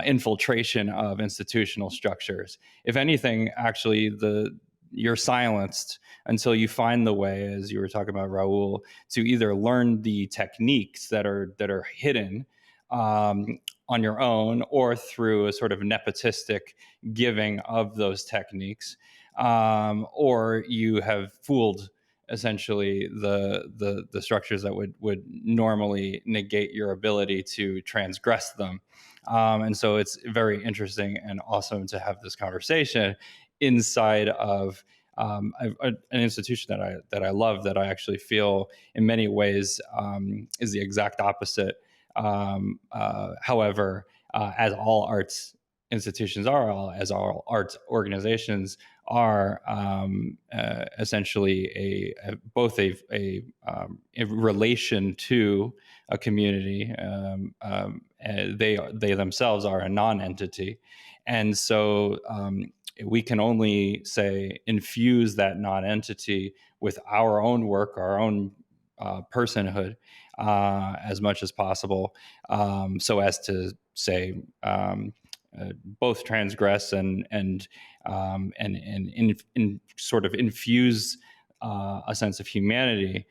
infiltration of institutional structures. If anything, actually, you're silenced until you find the way, as you were talking about, Raul, to either learn the techniques that are hidden on your own, or through a sort of nepotistic giving of those techniques, or you have fooled essentially the structures that would normally negate your ability to transgress them. And so it's very interesting and awesome to have this conversation inside of an institution that I love, that I actually feel in many ways is the exact opposite. However, as all arts institutions are, as all arts organizations are, essentially both a relation to a community. They themselves are a non-entity, and so we can only, say, infuse that non-entity with our own work, our own personhood, as much as possible, so as to, say, both transgress and sort of infuse a sense of humanity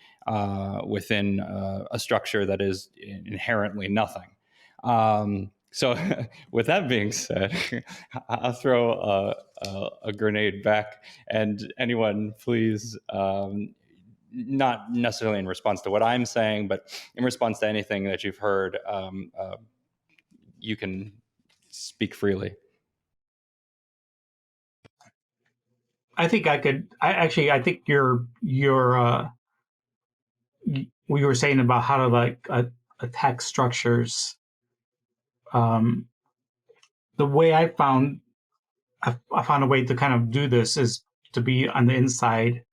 within a structure that is inherently nothing. So, with that being said, I'll throw a grenade back, and anyone, please, not necessarily in response to what I'm saying, but in response to anything that you've heard, you can speak freely. I think I could. I think we were saying about how to attack structures. The way I found a way to kind of do this is to be on the inside,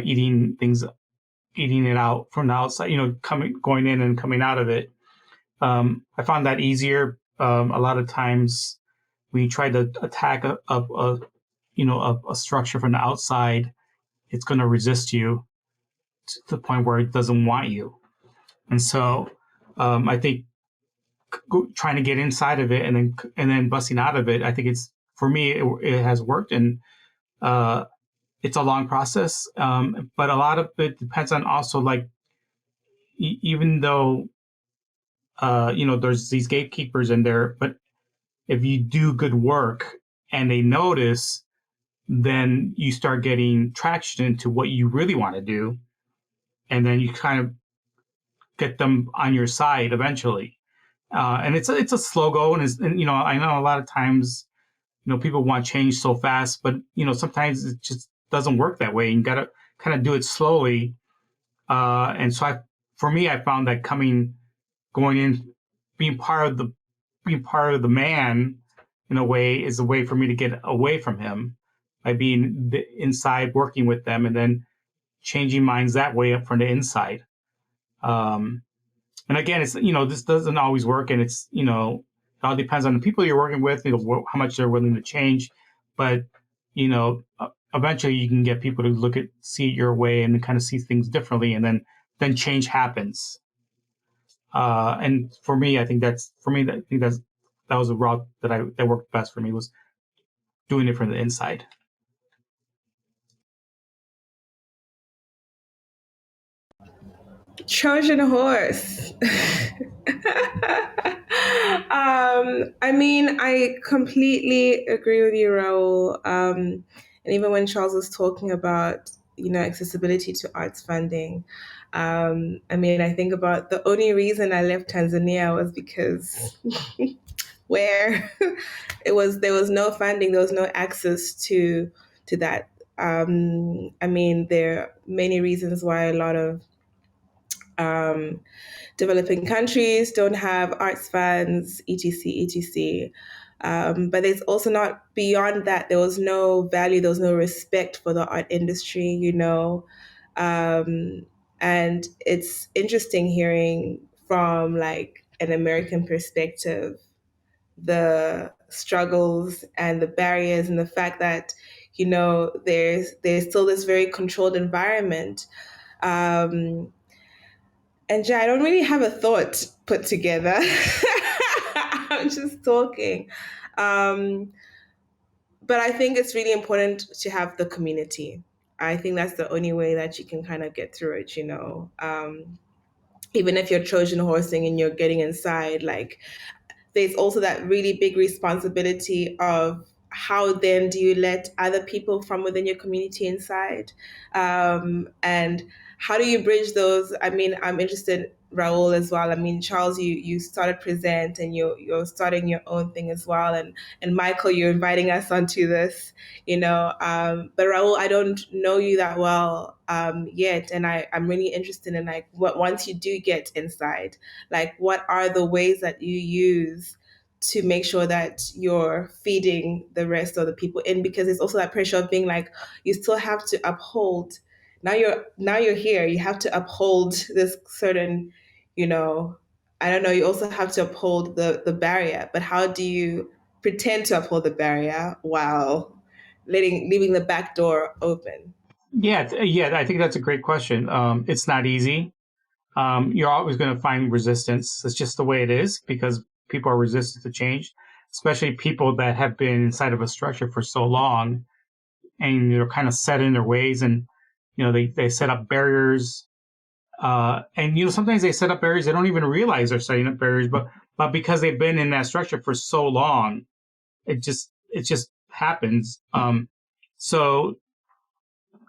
eating it out from the outside. Going in and coming out of it. I found that easier. A lot of times, we try to attack a structure from the outside, it's going to resist you to the point where it doesn't want you. And so I think trying to get inside of it and then busting out of it, I think for me, it has worked. And it's a long process. But a lot of it depends on also, like, even though, there's these gatekeepers in there, but if you do good work and they notice, then you start getting traction into what you really want to do. And then you kind of get them on your side eventually. And it's a slow go. And I know a lot of times, people want change so fast, but, sometimes it just doesn't work that way. You got to kind of do it slowly. And so for me, I found that going in, being part of the man in a way is a way for me to get away from him, by being inside working with them and then changing minds that way up from the inside. And again, it's, this doesn't always work, and it's, it all depends on the people you're working with, how much they're willing to change. But, eventually you can get people to see it your way and kind of see things differently, and then change happens. And for me, I think that was a route that worked best for me, was doing it from the inside. Trojan horse. I mean, I completely agree with you, Raul. And even when Charles was talking about, accessibility to arts funding, I mean, I think about the only reason I left Tanzania was because where there was no funding, there was no access to that. I mean, there are many reasons why a lot of developing countries don't have arts funds, etc. But there's also not, beyond that, there was no value, there was no respect for the art industry, and it's interesting hearing from, like, an American perspective, the struggles and the barriers and the fact that, there's still this very controlled environment. And I don't really have a thought put together. I'm just talking. But I think it's really important to have the community. I think that's the only way that you can kind of get through it, even if you're Trojan horsing and you're getting inside, like, there's also that really big responsibility of how then do you let other people from within your community inside? And how do you bridge those? I mean, I'm interested, Raul, as well. I mean, Charles, you started Present and you're starting your own thing as well. And Michael, you're inviting us onto this, But Raul, I don't know you that well yet. And I'm really interested in, like, what, once you do get inside, like, what are the ways that you use to make sure that you're feeding the rest of the people in? Because it's also that pressure of being like, you still have to uphold, now you're here, you have to uphold this certain, I don't know, you also have to uphold the barrier, but how do you pretend to uphold the barrier while leaving the back door open? Yeah, I think that's a great question. It's not easy. You're always going to find resistance. It's just the way it is, because people are resistant to change, especially people that have been inside of a structure for so long and they're kind of set in their ways, and they set up barriers. And sometimes they set up barriers, they don't even realize they're setting up barriers, but because they've been in that structure for so long, it just happens. So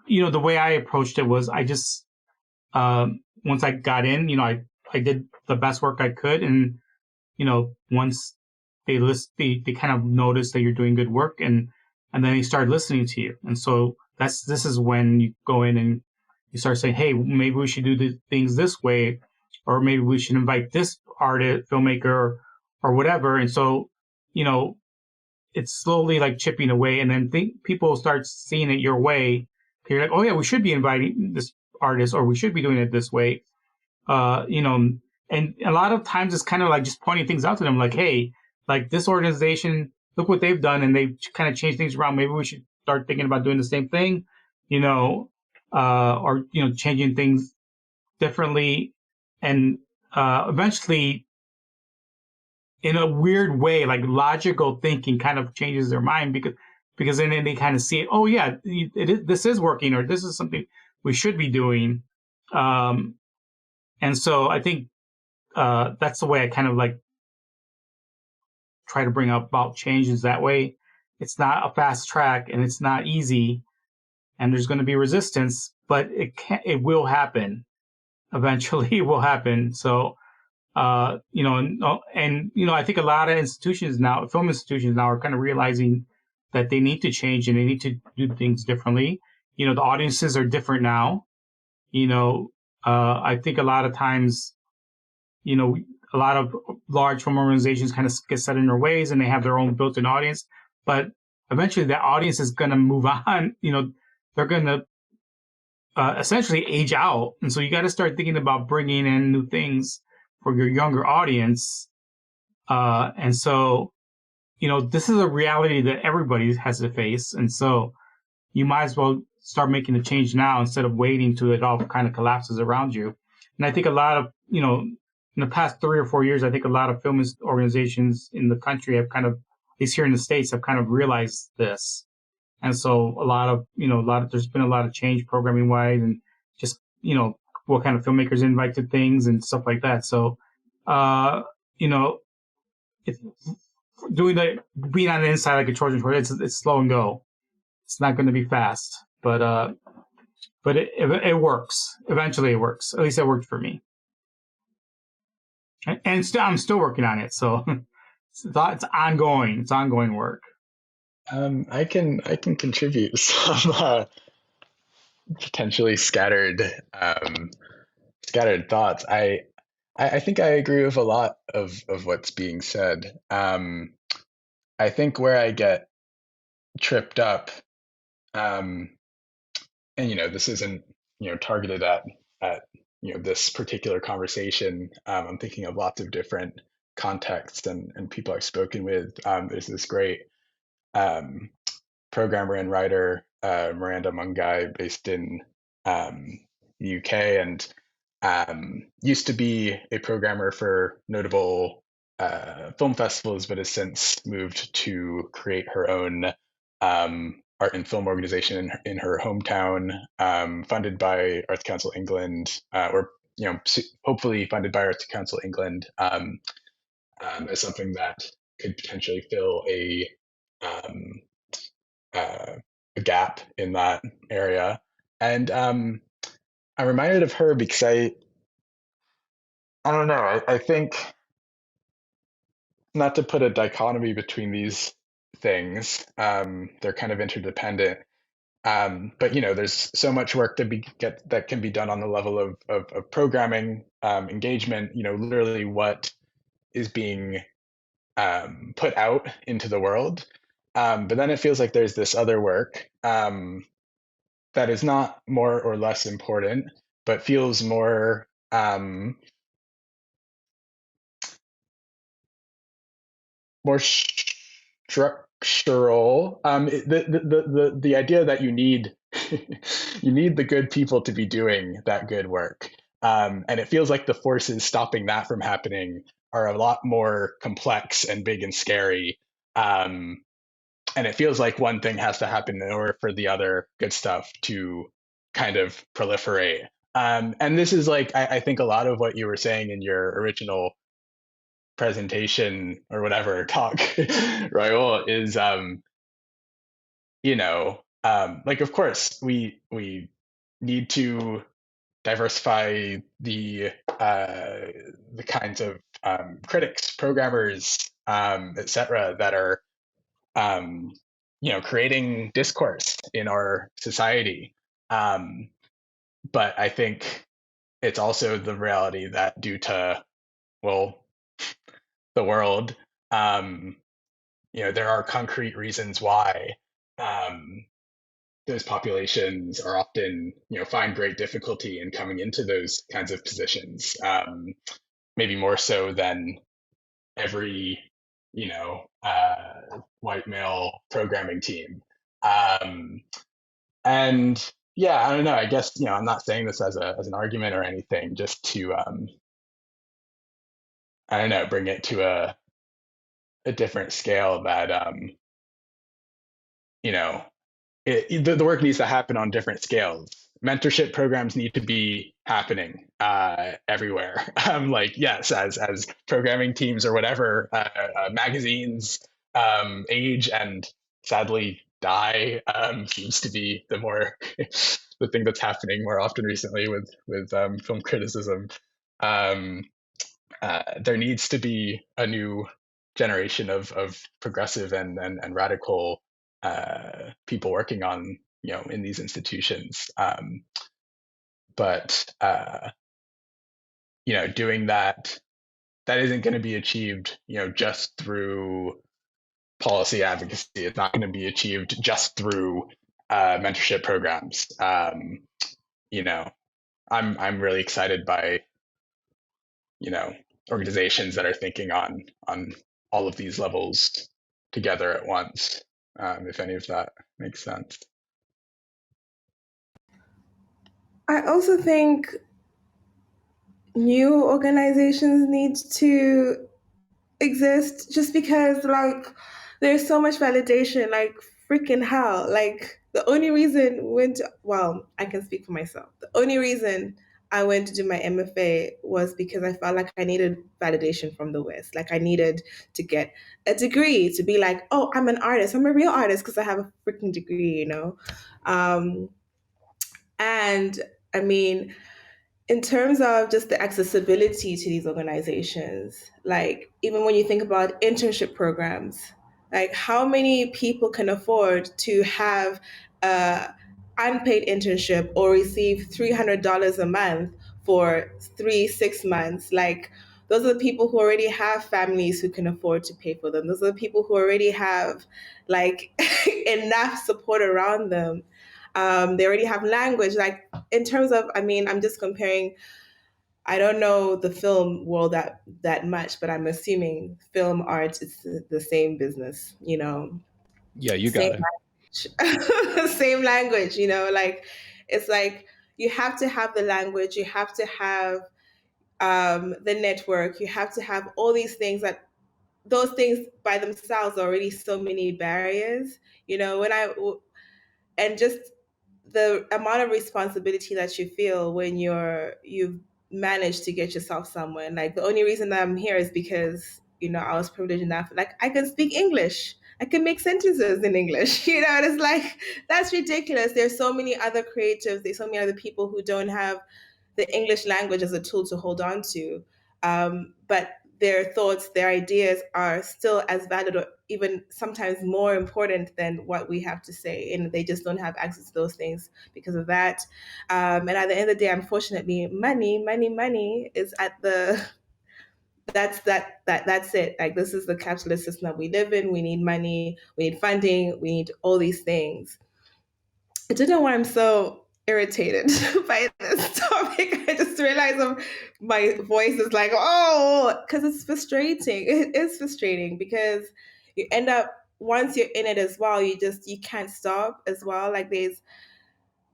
the way I approached it was, I just once I got in, I did the best work I could, and once they kind of notice that you're doing good work, and then they start listening to you, and so this is when you go in and you start saying, hey, maybe we should do the things this way, or maybe we should invite this artist, filmmaker, or whatever. And so it's slowly like chipping away, and then people start seeing it your way. You're like, oh yeah, we should be inviting this artist, or we should be doing it this way. And a lot of times it's kind of like just pointing things out to them, like, hey, like, this organization, look what they've done, and they've kind of changed things around. Maybe we should start thinking about doing the same thing, or changing things differently, and eventually, in a weird way, like, logical thinking kind of changes their mind, because then they kind of see, oh yeah, this is working, or this is something we should be doing. And so I think that's the way I kind of like try to bring about changes that way. It's not a fast track, and it's not easy, and there's going to be resistance, but it will happen. Eventually it will happen. So, I think a lot of institutions now, film institutions now, are kind of realizing that they need to change and they need to do things differently. The audiences are different now. I think a lot of times, a lot of large film organizations kind of get set in their ways, and they have their own built-in audience. But eventually that audience is going to move on. They're going to essentially age out. And so you got to start thinking about bringing in new things for your younger audience. And so, this is a reality that everybody has to face. And so you might as well start making the change now, instead of waiting till it all kind of collapses around you. And I think a lot of, in the past 3 or 4 years, I think a lot of film organizations in the country have kind of, at least here in the States, have kind of realized this. And so there's been a lot of change programming wise, and just, what kind of filmmakers invite to things and stuff like that. So, it's being on the inside like a Trojan horse, it's slow and go. It's not going to be fast, but it works. Eventually it works. At least it worked for me. And I'm still working on it. So it's ongoing. It's ongoing work. I can contribute some potentially scattered thoughts. I think I agree with a lot of what's being said. I think where I get tripped up, and this isn't targeted at this particular conversation. I'm thinking of lots of different contexts and people I've spoken with. There's this great programmer and writer, Miranda Mungai, based in the UK, and used to be a programmer for notable film festivals, but has since moved to create her own art and film organization in her hometown, funded by Arts Council England, or hopefully funded by Arts Council England, as something that could potentially fill a gap in that area. And I'm reminded of her because I don't know, I think, not to put a dichotomy between these things, they're kind of interdependent. But there's so much work that can be done on the level of programming, engagement. Literally what is being put out into the world. But then it feels like there's this other work that is not more or less important, but feels more structural. The idea that you need you need the good people to be doing that good work, and it feels like the forces stopping that from happening are a lot more complex and big and scary. And it feels like one thing has to happen in order for the other good stuff to kind of proliferate. And this is like, I think a lot of what you were saying in your original presentation or whatever talk, Raul, is, like, of course, we need to diversify the kinds of critics, programmers, etc., that are creating discourse in our society. But I think it's also the reality that due to, the world, there are concrete reasons why those populations are often, find great difficulty in coming into those kinds of positions, maybe more so than every white male programming team. And yeah, I don't know, I guess, I'm not saying this as an argument or anything, just to I don't know, bring it to a different scale, that the work needs to happen on different scales. Mentorship programs need to be happening everywhere. Like, yes, as programming teams or whatever, magazines age and sadly die, seems to be the thing that's happening more often recently with film criticism. There needs to be a new generation of progressive and radical people working on, in these institutions. But doing that isn't going to be achieved, just through policy advocacy. It's not going to be achieved just through mentorship programs. I'm really excited by, organizations that are thinking on all of these levels together at once, if any of that makes sense. I also think new organizations need to exist, just because, like, there's so much validation, like, freaking hell. Like, the only reason I can speak for myself. The only reason I went to do my MFA was because I felt like I needed validation from the West. Like, I needed to get a degree to be like, oh, I'm an artist. I'm a real artist because I have a freaking degree, And I mean, in terms of just the accessibility to these organizations, like, even when you think about internship programs, like, how many people can afford to have a unpaid internship or receive $300 a month for 6 months? Like, those are the people who already have families who can afford to pay for them. Those are the people who already have, like, enough support around them. They already have language. Like, in terms of, I'm just comparing I don't know the film world that much, but I'm assuming film art is the same business, Yeah, you got same it. language, same language, like it's like you have to have the language, you have to have the network, you have to have all these things that those things by themselves are already so many barriers, and just the amount of responsibility that you feel when you've managed to get yourself somewhere. Like the only reason that I'm here is because I was privileged enough. Like I can speak English. I can make sentences in English. And it's like that's ridiculous. There's so many other creatives. There's so many other people who don't have the English language as a tool to hold on to. But their thoughts, their ideas are still as valid or even sometimes more important than what we have to say. And they just don't have access to those things because of that. And at the end of the day, unfortunately, money is at the that's it. Like this is the capitalist system that we live in. We need money, we need funding, we need all these things. I don't know why I'm so irritated by this topic. I just realized my voice is like, oh, because it's frustrating. It is frustrating because you end up once you're in it as well, you can't stop as well. Like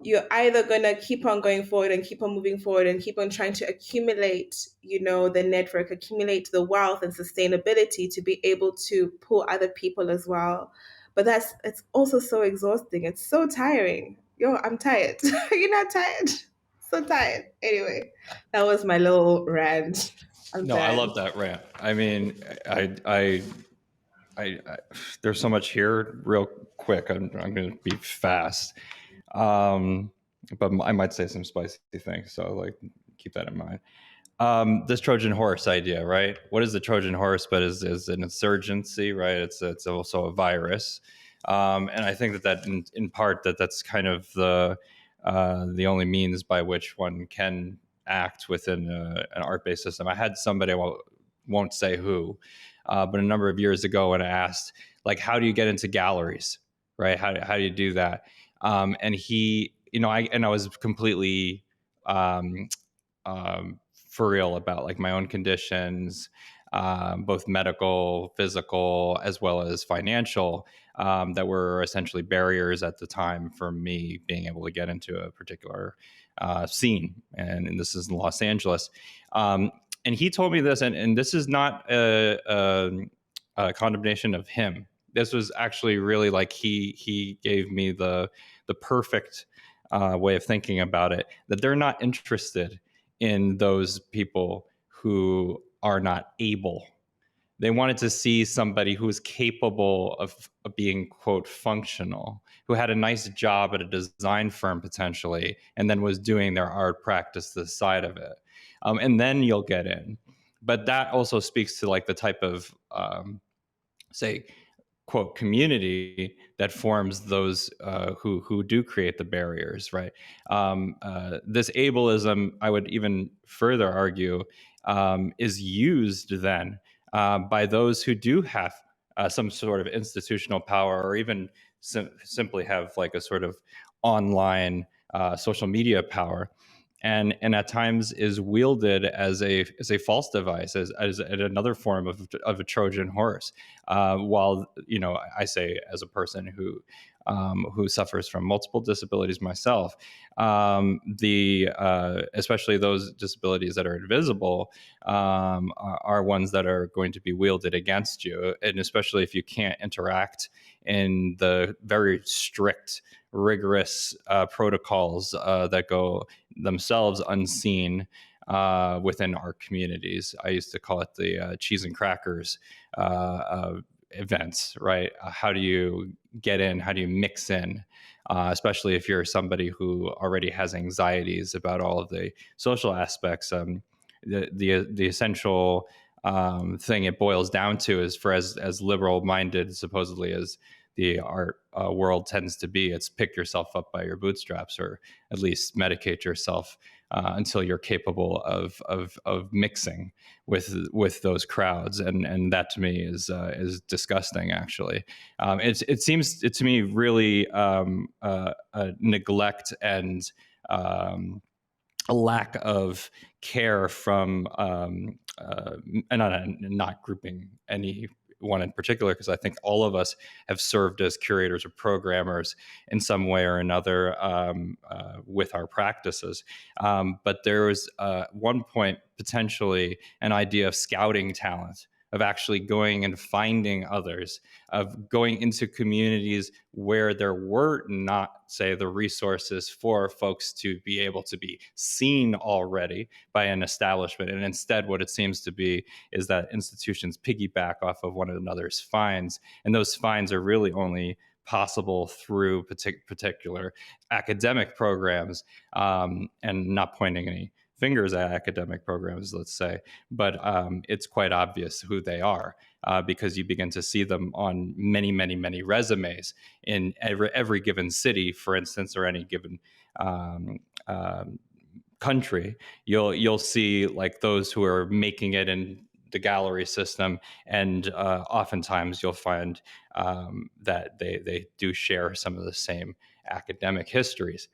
you're either gonna keep on going forward and keep on moving forward and keep on trying to accumulate, the network, accumulate the wealth and sustainability to be able to pull other people as well. But it's also so exhausting. It's so tiring. Yo, I'm tired. You're not tired? So tired. Anyway, that was my little rant. I'm No, I done. love that rant. I mean, I there's so much here. Real quick, I'm going to be fast, but I might say some spicy things. So like, keep that in mind. This Trojan horse idea, right? What is the Trojan horse? But is an insurgency, right? It's also a virus, and I think that in part that's kind of the only means by which one can act within an art-based system. I had somebody, I won't say who, but a number of years ago when I asked, like, how do you get into galleries, right? How do you do that? And he, I was completely for real about like my own conditions, both medical, physical, as well as financial, that were essentially barriers at the time for me being able to get into a particular scene. And this is in Los Angeles. And he told me this, and this is not a condemnation of him. This was actually really like he gave me the perfect way of thinking about it, that they're not interested in those people who are not able. They wanted to see somebody who was capable of being, quote, functional, who had a nice job at a design firm potentially, and then was doing their art practice the side of it. And then you'll get in. But that also speaks to like the type of, say, quote, community that forms those who do create the barriers, right? This ableism, I would even further argue, is used then by those who do have some sort of institutional power, or even simply have like a sort of online social media power. And at times is wielded as a false device, as another form of a Trojan horse. While I say, as a person who suffers from multiple disabilities myself, especially those disabilities that are invisible, are ones that are going to be wielded against you, and especially if you can't interact in the very strict, rigorous protocols that go themselves unseen within our communities. I used to call it the cheese and crackers events, right? How do you get in? How do you mix in? Especially if you're somebody who already has anxieties about all of the social aspects. The essential thing it boils down to is, for as liberal-minded supposedly as the art world tends to be, it's pick yourself up by your bootstraps, or at least medicate yourself until you're capable of mixing with those crowds, and that to me is disgusting. Actually, it seems to me really neglect and a lack of care from, and I'm not grouping anyone in particular, because I think all of us have served as curators or programmers in some way or another with our practices. But there was one point potentially an idea of scouting talent, of actually going and finding others, of going into communities where there were not, say, the resources for folks to be able to be seen already by an establishment. And instead, what it seems to be is that institutions piggyback off of one another's finds. And those finds are really only possible through particular academic programs, and not pointing any fingers at academic programs, let's say, but it's quite obvious who they are, because you begin to see them on many, many, many resumes in every given city, for instance, or any given country. You'll see like those who are making it in the gallery system, and oftentimes you'll find that they do share some of the same academic histories.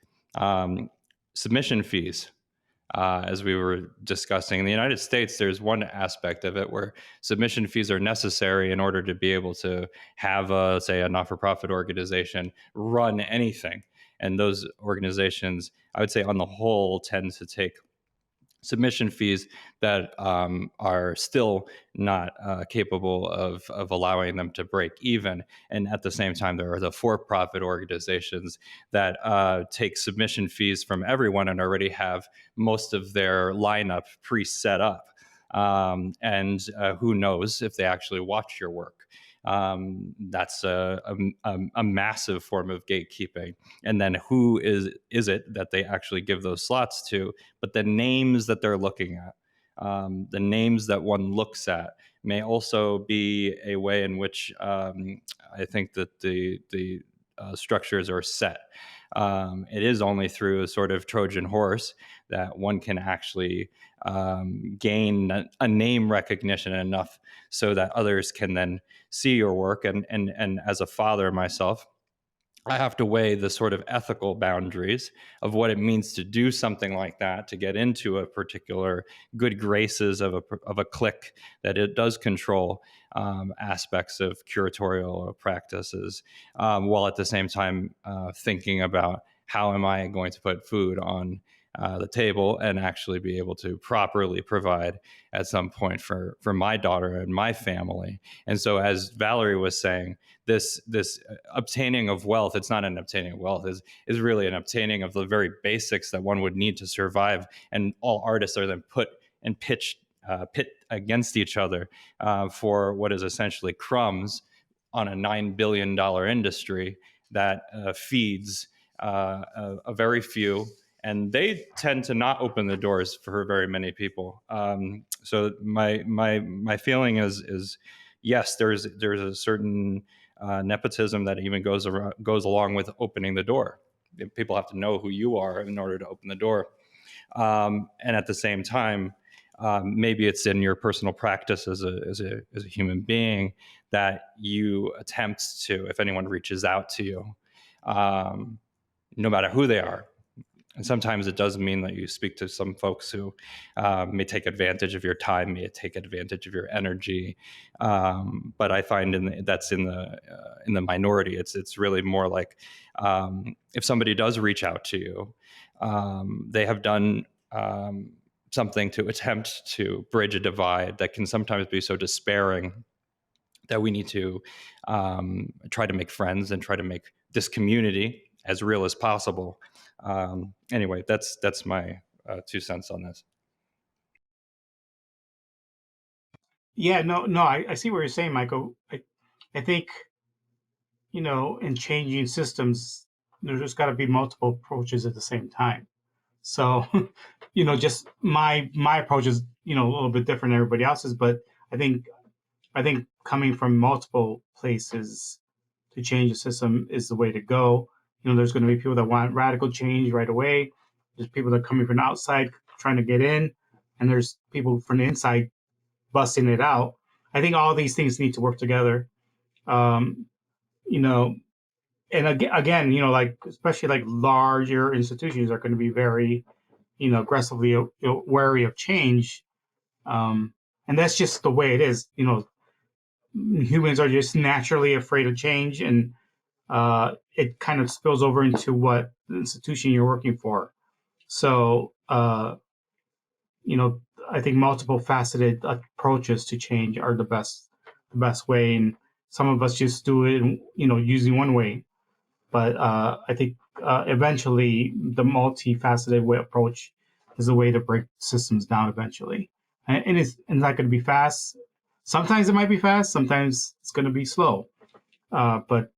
Submission fees. As we were discussing, in the United States, there's one aspect of it where submission fees are necessary in order to be able to have, say, a not-for-profit organization run anything. And those organizations, I would say on the whole, tend to take submission fees that are still not capable of allowing them to break even. And at the same time, there are the for-profit organizations that take submission fees from everyone and already have most of their lineup pre-set up. And who knows if they actually watch your work. That's a massive form of gatekeeping. And then who is it that they actually give those slots to? But the names that they're looking at, the names that one looks at, may also be a way in which I think that the structures are set. It is only through a sort of Trojan horse that one can actually gain a name recognition enough so that others can then see your work. And as a father myself, I have to weigh the sort of ethical boundaries of what it means to do something like that, to get into a particular good graces of a clique that it does control aspects of curatorial practices, while at the same time thinking about how am I going to put food on the table and actually be able to properly provide at some point for my daughter and my family. And so, as Valerie was saying, this obtaining of wealth, it's not an obtaining of wealth, is really an obtaining of the very basics that one would need to survive. And all artists are then put and pit against each other for what is essentially crumbs on a $9 billion industry that feeds a very few, and they tend to not open the doors for very many people. So my feeling is yes, there's a certain nepotism that even goes along with opening the door. People have to know who you are in order to open the door, and at the same time, maybe it's in your personal practice as a human being that you attempt to, if anyone reaches out to you, no matter who they are. And sometimes it does mean that you speak to some folks who may take advantage of your time, may take advantage of your energy. But I find that's in the minority. It's really more like if somebody does reach out to you, they have done something to attempt to bridge a divide that can sometimes be so despairing that we need to try to make friends and try to make this community as real as possible. Anyway, that's my 2 cents on this. Yeah, no, I see what you're saying, Michael. I think, in changing systems, there's just got to be multiple approaches at the same time. So, just my approach is, a little bit different than everybody else's, but I think coming from multiple places to change the system is the way to go. There's going to be people that want radical change right away. There's people that are coming from the outside trying to get in, and there's people from the inside busting it out. I think all these things need to work together. And again, like especially like larger institutions are going to be very, aggressively wary of change. And that's just the way it is. Humans are just naturally afraid of change, and it kind of spills over into what institution you're working for. So, I think multiple faceted approaches to change are the best way. And some of us just do it, using one way. But I think eventually the multifaceted way approach is a way to break systems down eventually. And it's not going to be fast. Sometimes it might be fast. Sometimes it's going to be slow. But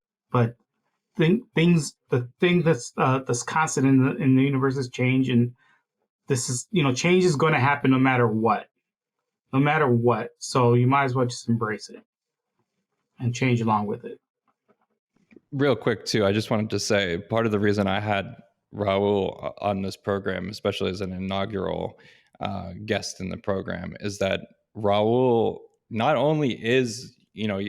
the thing that's constant in the universe is change, and this is change is going to happen no matter what. So you might as well just embrace it and change along with it. Real quick too, I just wanted to say part of the reason I had Raul on this program, especially as an inaugural guest in the program, is that Raul not only is,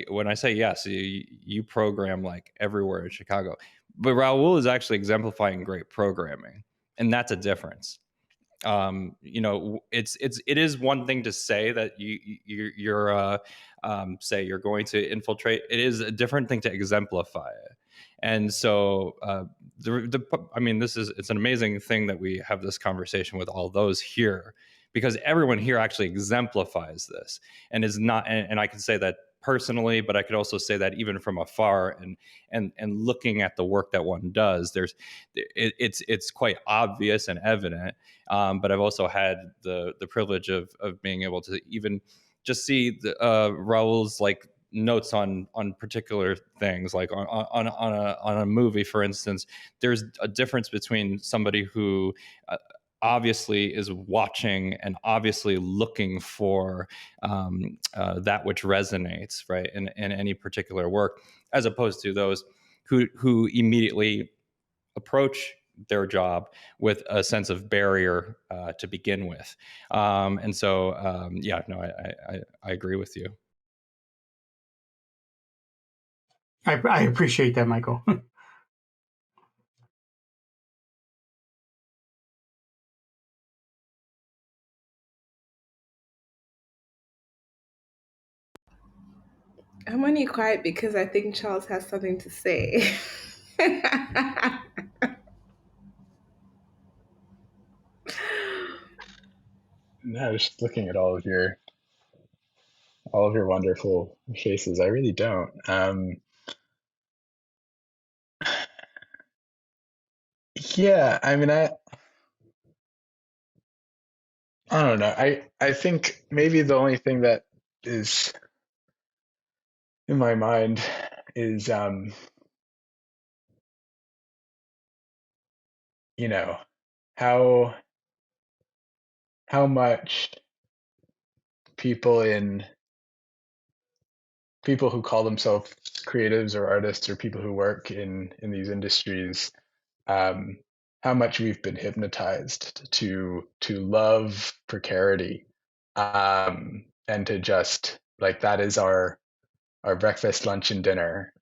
when I say yes, you program like everywhere in Chicago, but Raul is actually exemplifying great programming, and that's a difference. It is one thing to say that you're say you're going to infiltrate. It is a different thing to exemplify it. And so it's an amazing thing that we have this conversation with all those here, because everyone here actually exemplifies this and is not, and I can say that personally, but I could also say that even from afar, and looking at the work that one does, it's quite obvious and evident. But I've also had the privilege of being able to even just see Raul's like notes on particular things, like on a movie, for instance. There's a difference between somebody who obviously is watching and obviously looking for that which resonates, right, in any particular work, as opposed to those who immediately approach their job with a sense of barrier to begin with. I agree with you. I appreciate that, Michael. I'm only quiet because I think Charles has something to say. No, just looking at all of your wonderful faces. I really don't. Yeah, I mean, I don't know. I think maybe the only thing that is in my mind is how much people who call themselves creatives or artists, or people who work in these industries, how much we've been hypnotized to love precarity, and to just like, that is our breakfast, lunch, and dinner.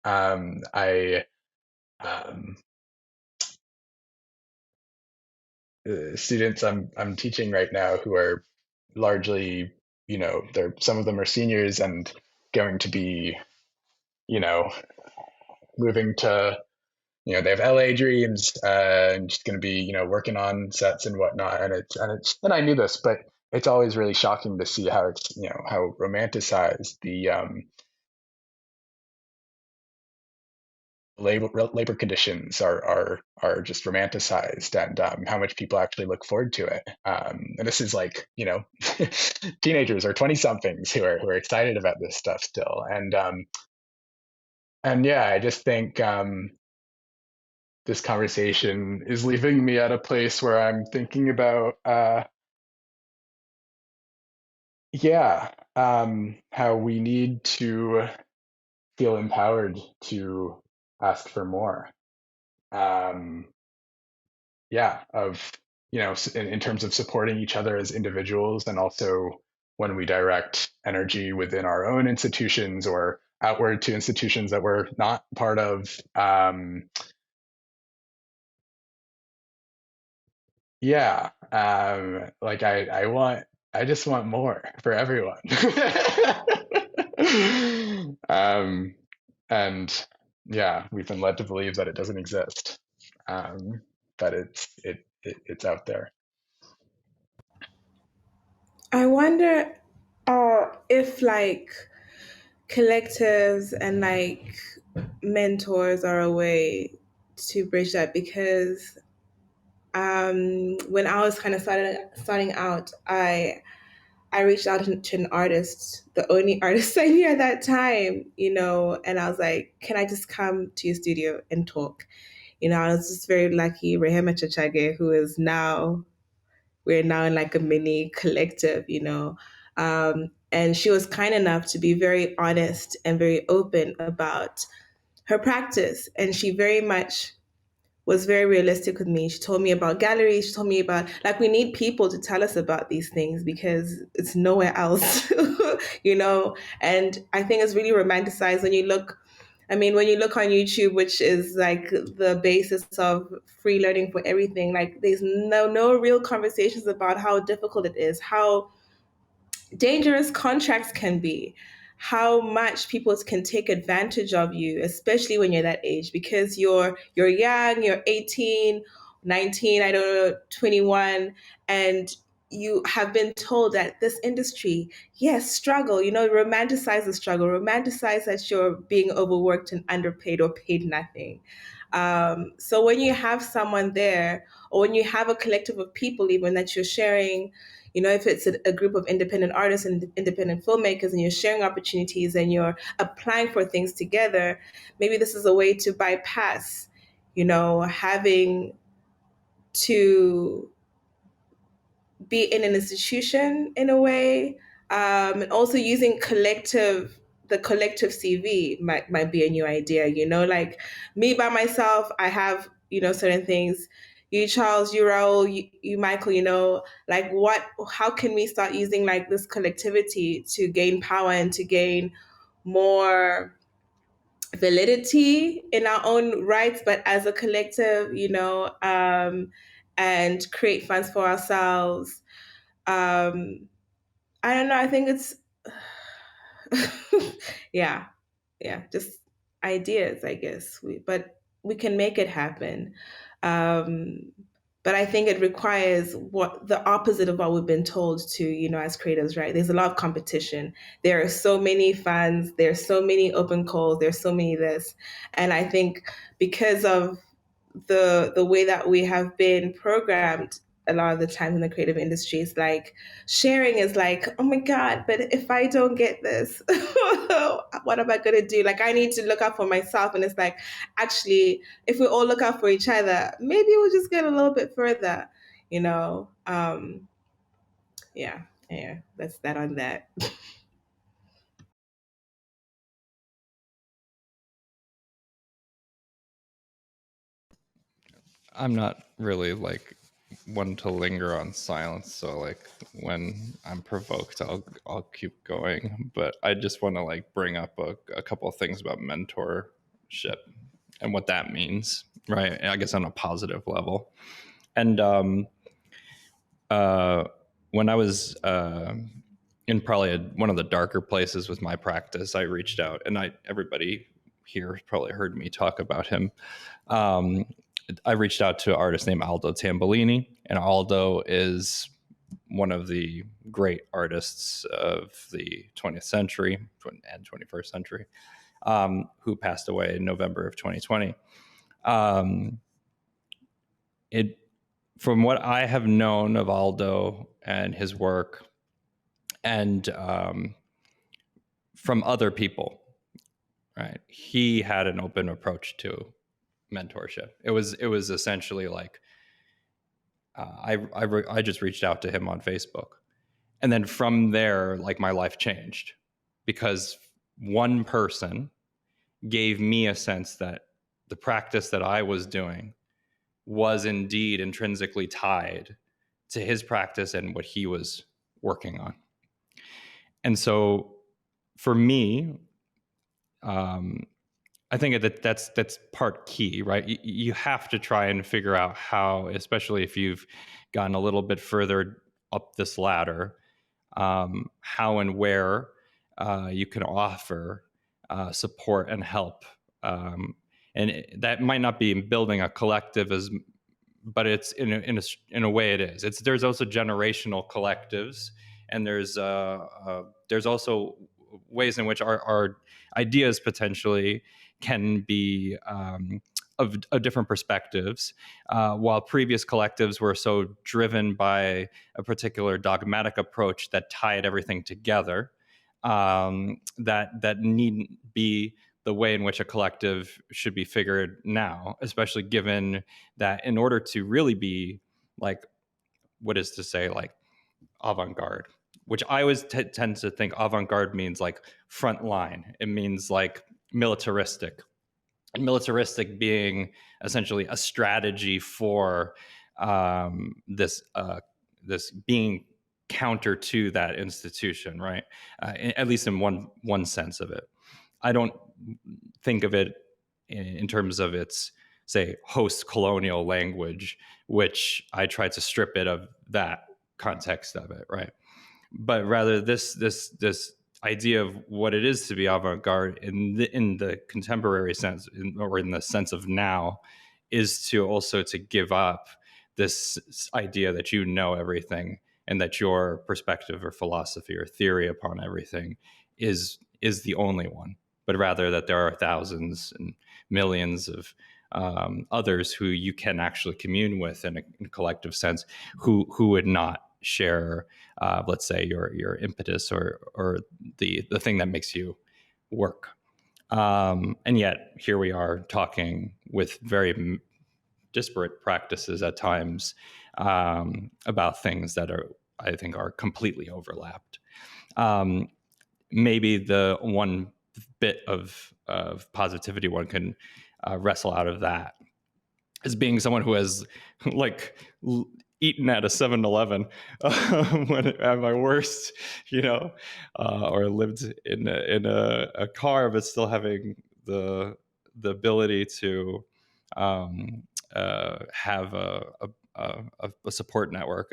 Students I'm teaching right now, who are largely, some of them are seniors and going to be, moving to, they have LA dreams, and just going to be, working on sets and whatnot. And I knew this, but it's always really shocking to see how it's, how romanticized the labor conditions are just romanticized, and how much people actually look forward to it. And this is like, teenagers or 20 somethings who are excited about this stuff still. And yeah, I just think this conversation is leaving me at a place where I'm thinking about how we need to feel empowered to ask for more. Of, in terms of supporting each other as individuals, and also when we direct energy within our own institutions or outward to institutions that we're not part of, Yeah, like I just want more for everyone. um, and yeah, we've been led to believe that it doesn't exist, but it's out there. I wonder if like collectives and like mentors are a way to bridge that, because when I was kind of starting out, I reached out to an artist, the only artist I knew at that time, and I was like, can I just come to your studio and talk? I was just very lucky. Rehema Chachage, we're now in like a mini collective, and she was kind enough to be very honest and very open about her practice. And she very much was very realistic with me. She told me about galleries. She told me about, like, we need people to tell us about these things because it's nowhere else, And I think it's really romanticized when you look. I mean, when you look on YouTube, which is like the basis of free learning for everything, like there's no real conversations about how difficult it is, how dangerous contracts can be, how much people can take advantage of you, especially when you're that age, because you're young, you're 18, 19, I don't know, 21, and you have been told that this industry, yes, struggle, romanticize the struggle, romanticize that you're being overworked and underpaid or paid nothing. So when you have someone there, or when you have a collective of people even that you're sharing, if it's a group of independent artists and independent filmmakers, and you're sharing opportunities and you're applying for things together, maybe this is a way to bypass, having to be in an institution in a way, and also using the collective CV might be a new idea. Like me by myself, I have certain things. You Charles, you Raul, you Michael, like how can we start using like this collectivity to gain power and to gain more validity in our own rights, but as a collective, and create funds for ourselves. I don't know. I think it's yeah, just ideas, I guess. But we can make it happen. Um, but I think it requires what the opposite of what we've been told to, as creators, right? There's a lot of competition. There are so many fans. There's so many open calls. There's so many this, and I think because of the way that we have been programmed a lot of the times in the creative industry, is like sharing is like, oh my God, but if I don't get this, what am I going to do? Like, I need to look out for myself. And it's like, actually, if we all look out for each other, maybe we'll just get a little bit further, yeah, that's that on that. I'm not really like one to linger on silence, so like when I'm provoked, I'll keep going. But I just want to like bring up a couple of things about mentorship and what that means, right? I guess on a positive level. And when I was in probably one of the darker places with my practice, I reached out, and everybody here probably heard me talk about him. I reached out to an artist named Aldo Tambolini, and Aldo is one of the great artists of the 20th century and 21st century, who passed away in November of 2020. From what I have known of Aldo and his work, and from other people, right, he had an open approach to mentorship. It was essentially like I just reached out to him on Facebook, and then from there, like my life changed because one person gave me a sense that the practice that I was doing was indeed intrinsically tied to his practice and what he was working on. And so for me, I think that's part key, right? You have to try and figure out how, especially if you've gotten a little bit further up this ladder, how and where you can offer support and help. And that might not be building a collective, but it's in a way it is. There's also generational collectives, and there's also ways in which our ideas potentially can be of different perspectives, while previous collectives were so driven by a particular dogmatic approach that tied everything together, that needn't be the way in which a collective should be figured now, especially given that in order to really be like, what is to say, like avant-garde, which I always tend to think avant-garde means like front line. It means like militaristic, and militaristic being essentially a strategy for this being counter to that institution, right? At least in one sense of it. I don't think of it in terms of its, say, host colonial language, which I try to strip it of that context of it, right? But rather this idea of what it is to be avant-garde in the contemporary sense, or in the sense of now, is to also to give up this idea that you know everything and that your perspective or philosophy or theory upon everything is the only one, but rather that there are thousands and millions of others who you can actually commune with in a collective sense, who would not share, let's say, your impetus or the thing that makes you work. And yet here we are talking with very disparate practices at times about things that I think are completely overlapped. Maybe the one bit of positivity one can wrestle out of that is being someone who has like eaten at a 7-Eleven when at my worst, or lived in a car, but still having the ability to have a support network,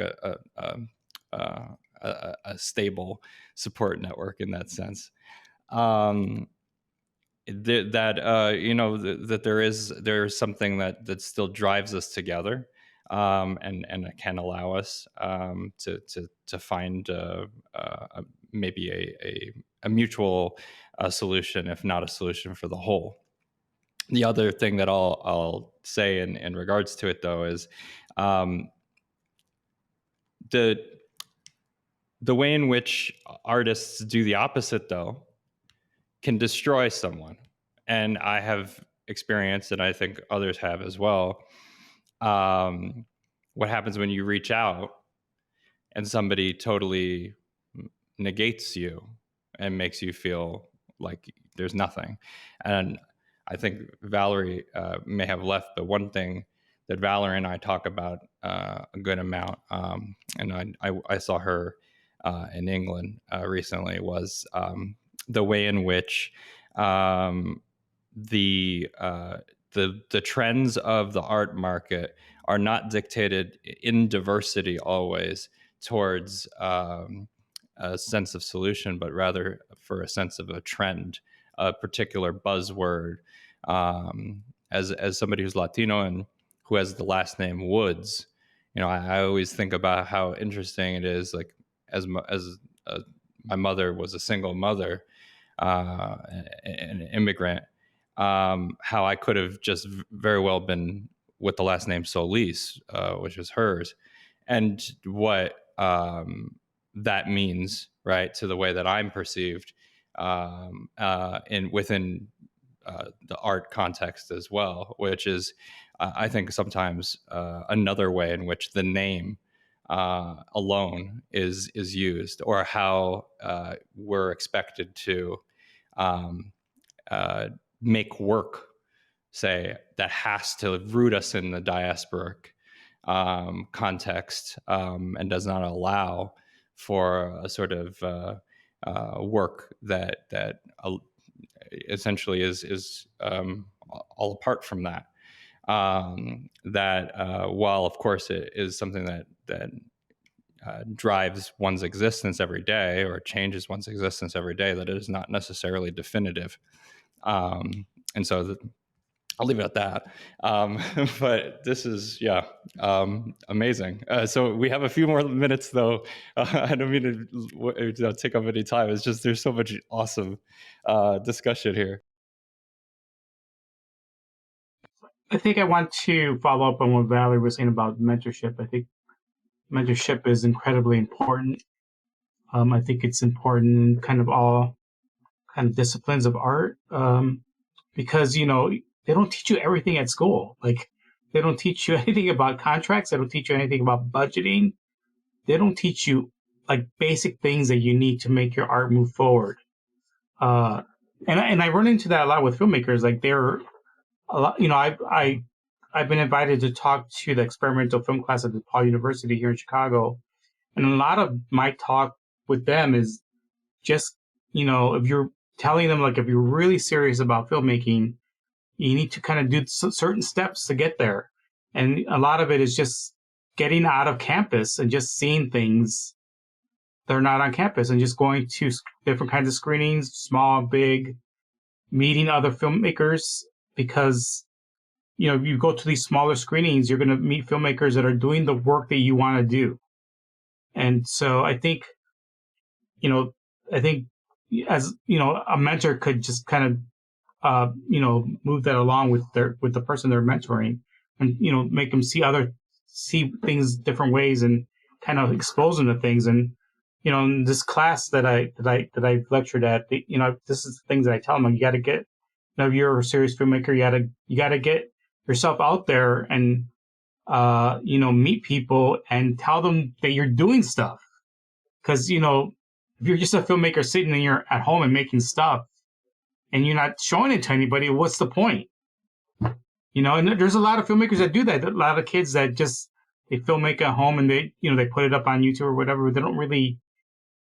a stable support network in that sense. That there's something that still drives us together, and can allow us to find maybe a mutual solution, if not a solution for the whole. The other thing that I'll say in regards to it, though, is the way in which artists do the opposite, though, can destroy someone. And I have experienced, and I think others have as well, what happens when you reach out and somebody totally negates you and makes you feel like there's nothing. And I think Valerie may have left, but one thing that Valerie and I talk about a good amount, and I saw her in England recently, was the way in which the trends of the art market are not dictated in diversity always towards a sense of solution, but rather for a sense of a trend, a particular buzzword. As somebody who's Latino and who has the last name Woods, I always think about how interesting it is, like as my mother was a single mother, an immigrant, how I could have just very well been with the last name Solis, which was hers, and what that means, right, to the way that I'm perceived within the art context as well, which is, I think, sometimes another way in which the name alone is used, or how we're expected to make work, say, that has to root us in the diasporic context, and does not allow for a sort of work that essentially is all apart from that. While of course it is something that drives one's existence every day or changes one's existence every day, that it is not necessarily definitive. And so I'll leave it at that. But this is, amazing. So we have a few more minutes, though. I don't mean to take up any time. It's just there's so much awesome discussion here. I think I want to follow up on what Valerie was saying about mentorship. I think mentorship is incredibly important. I think it's important in kind of all kind of disciplines of art, because, you know, they don't teach you everything at school. Like, they don't teach you anything about contracts. They don't teach you anything about budgeting. They don't teach you like basic things that you need to make your art move forward. And I run into that a lot with filmmakers. Like, they're a lot, you know, I've been invited to talk to the experimental film class at DePaul University here in Chicago. And a lot of my talk with them is just, you know, if you're telling them, like, if you're really serious about filmmaking, you need to kind of do certain steps to get there. And a lot of it is just getting out of campus and just seeing things that are not on campus and just going to different kinds of screenings, small, big, meeting other filmmakers, because, you know, if you go to these smaller screenings, you're going to meet filmmakers that are doing the work that you want to do. And so I think, you know, as, you know, a mentor could just kind of, you know, move that along with the person they're mentoring, and, you know, make them see things different ways and kind of expose them to things. And, you know, in this class that I lectured at, you know, this is the things that I tell them. Like, you got to get, you know, if you're a serious filmmaker, you got to get yourself out there and, you know, meet people and tell them that you're doing stuff. Because, you know, if you're just a filmmaker sitting and you're at home and making stuff and you're not showing it to anybody, what's the point? You know, and there's a lot of filmmakers that do that. A lot of kids that just, they filmmake at home and they, you know, they put it up on YouTube or whatever, but they don't really,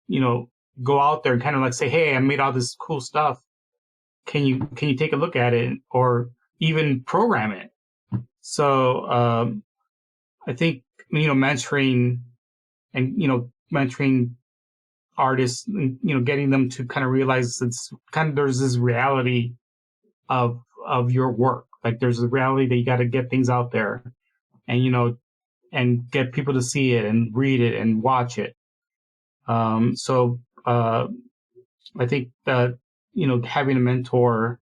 you know, go out there and kind of like say, hey, I made all this cool stuff. Can you take a look at it, or even program it? So I think, you know, mentoring artists, and, you know, getting them to kind of realize it's kind of, there's this reality of your work. Like, there's a reality that you got to get things out there, and, you know, and get people to see it and read it and watch it. So I think that, you know, having a mentor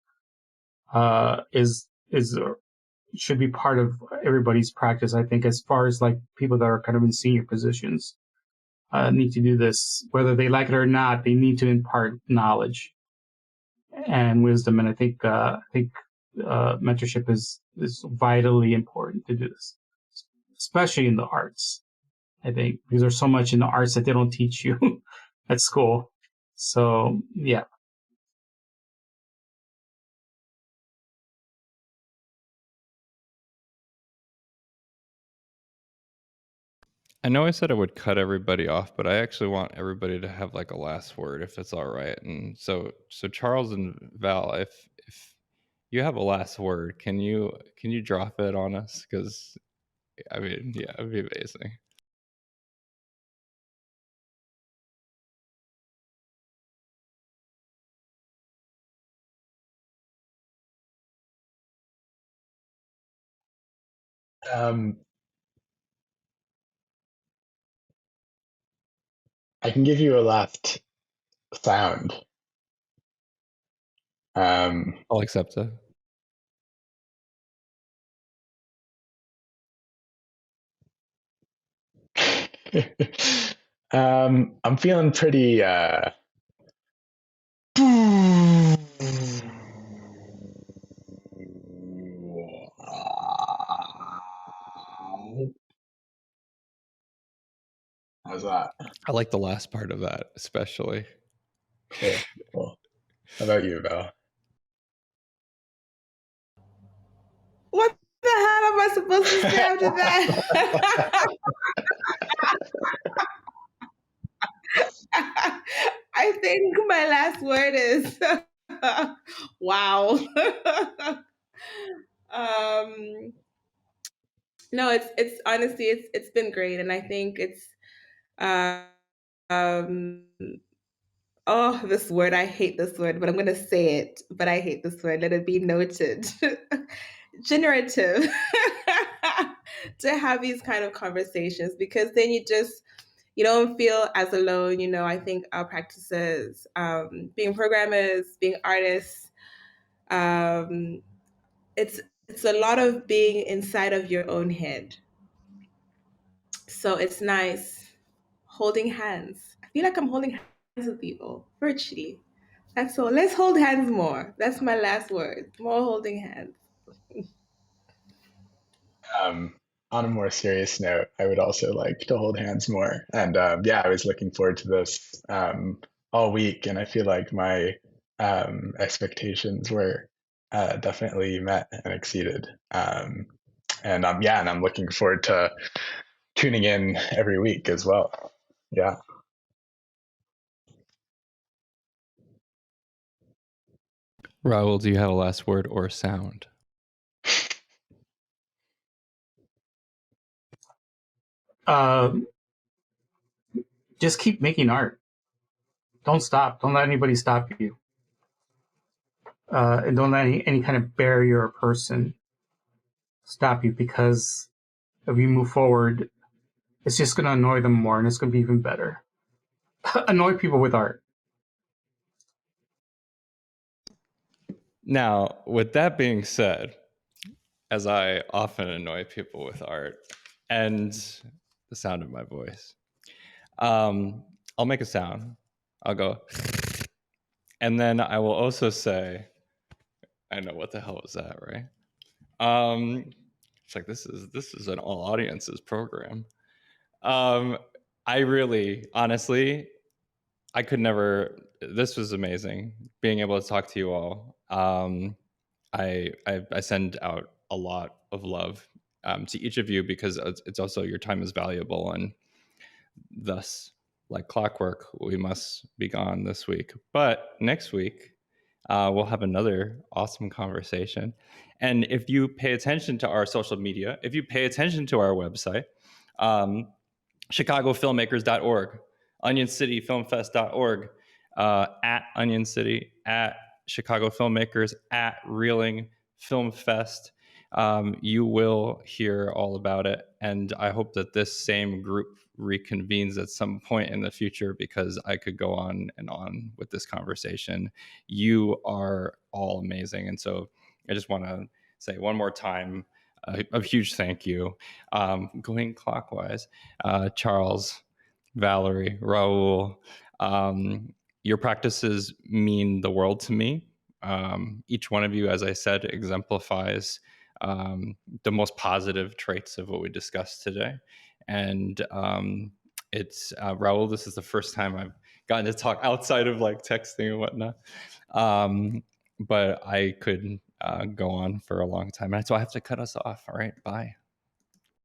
should be part of everybody's practice. I think, as far as like people that are kind of in senior positions, need to do this, whether they like it or not. They need to impart knowledge and wisdom, and I think mentorship is vitally important to do this, especially in the arts. I think, because there's so much in the arts that they don't teach you at school. So yeah. I know I said I would cut everybody off, but I actually want everybody to have like a last word, if it's all right. And so Charles and Val, if you have a last word, can you drop it on us? Because, I mean, yeah, it'd be amazing. I can give you a last sound. I'll accept it. I'm feeling pretty how's that? I like the last part of that, especially. Cool. How about you, Val? What the hell am I supposed to say after that? I think my last word is Wow. um, no, it's honestly it's been great, and I think it's uh, um, oh, this word, I hate this word, but I'm gonna say it. But I hate this word. Let it be noted. Generative. To have these kind of conversations, because then you don't feel as alone. I think our practices, being programmers, being artists, um, it's a lot of being inside of your own head. So it's nice holding hands. I feel like I'm holding hands with people virtually. That's all. Let's hold hands more. That's my last word. More holding hands. On a more serious note, I would also like to hold hands more. And yeah, I was looking forward to this all week, and I feel like my expectations were definitely met and exceeded. And I'm looking forward to tuning in every week as well. Yeah. Raul, do you have a last word or sound? Just keep making art. Don't stop. Don't let anybody stop you. And don't let any kind of barrier or person stop you, because if you move forward, it's just going to annoy them more, and it's going to be even better. Annoy people with art. Now, with that being said, as I often annoy people with art and the sound of my voice, I'll make a sound. I'll go, and then I will also say, I know what the hell is that, right? It's like this is an all audiences program. I really, honestly, I could never. This was amazing being able to talk to you all. I send out a lot of love to each of you, because it's also, your time is valuable, and thus, like clockwork, we must be gone this week. But next week, we'll have another awesome conversation. And if you pay attention to our social media, if you pay attention to our website, chicagofilmmakers.org, onioncityfilmfest.org, at Onion City, at Chicago Filmmakers, at Reeling Film Fest. You will hear all about it. And I hope that this same group reconvenes at some point in the future, because I could go on and on with this conversation. You are all amazing. And so I just want to say one more time, a huge thank you. Going clockwise, Charles, Valerie, Raul, your practices mean the world to me. Each one of you, as I said, exemplifies the most positive traits of what we discussed today. And it's Raul, this is the first time I've gotten to talk outside of like texting and whatnot. But I could go on for a long time. And so I have to cut us off. All right, bye.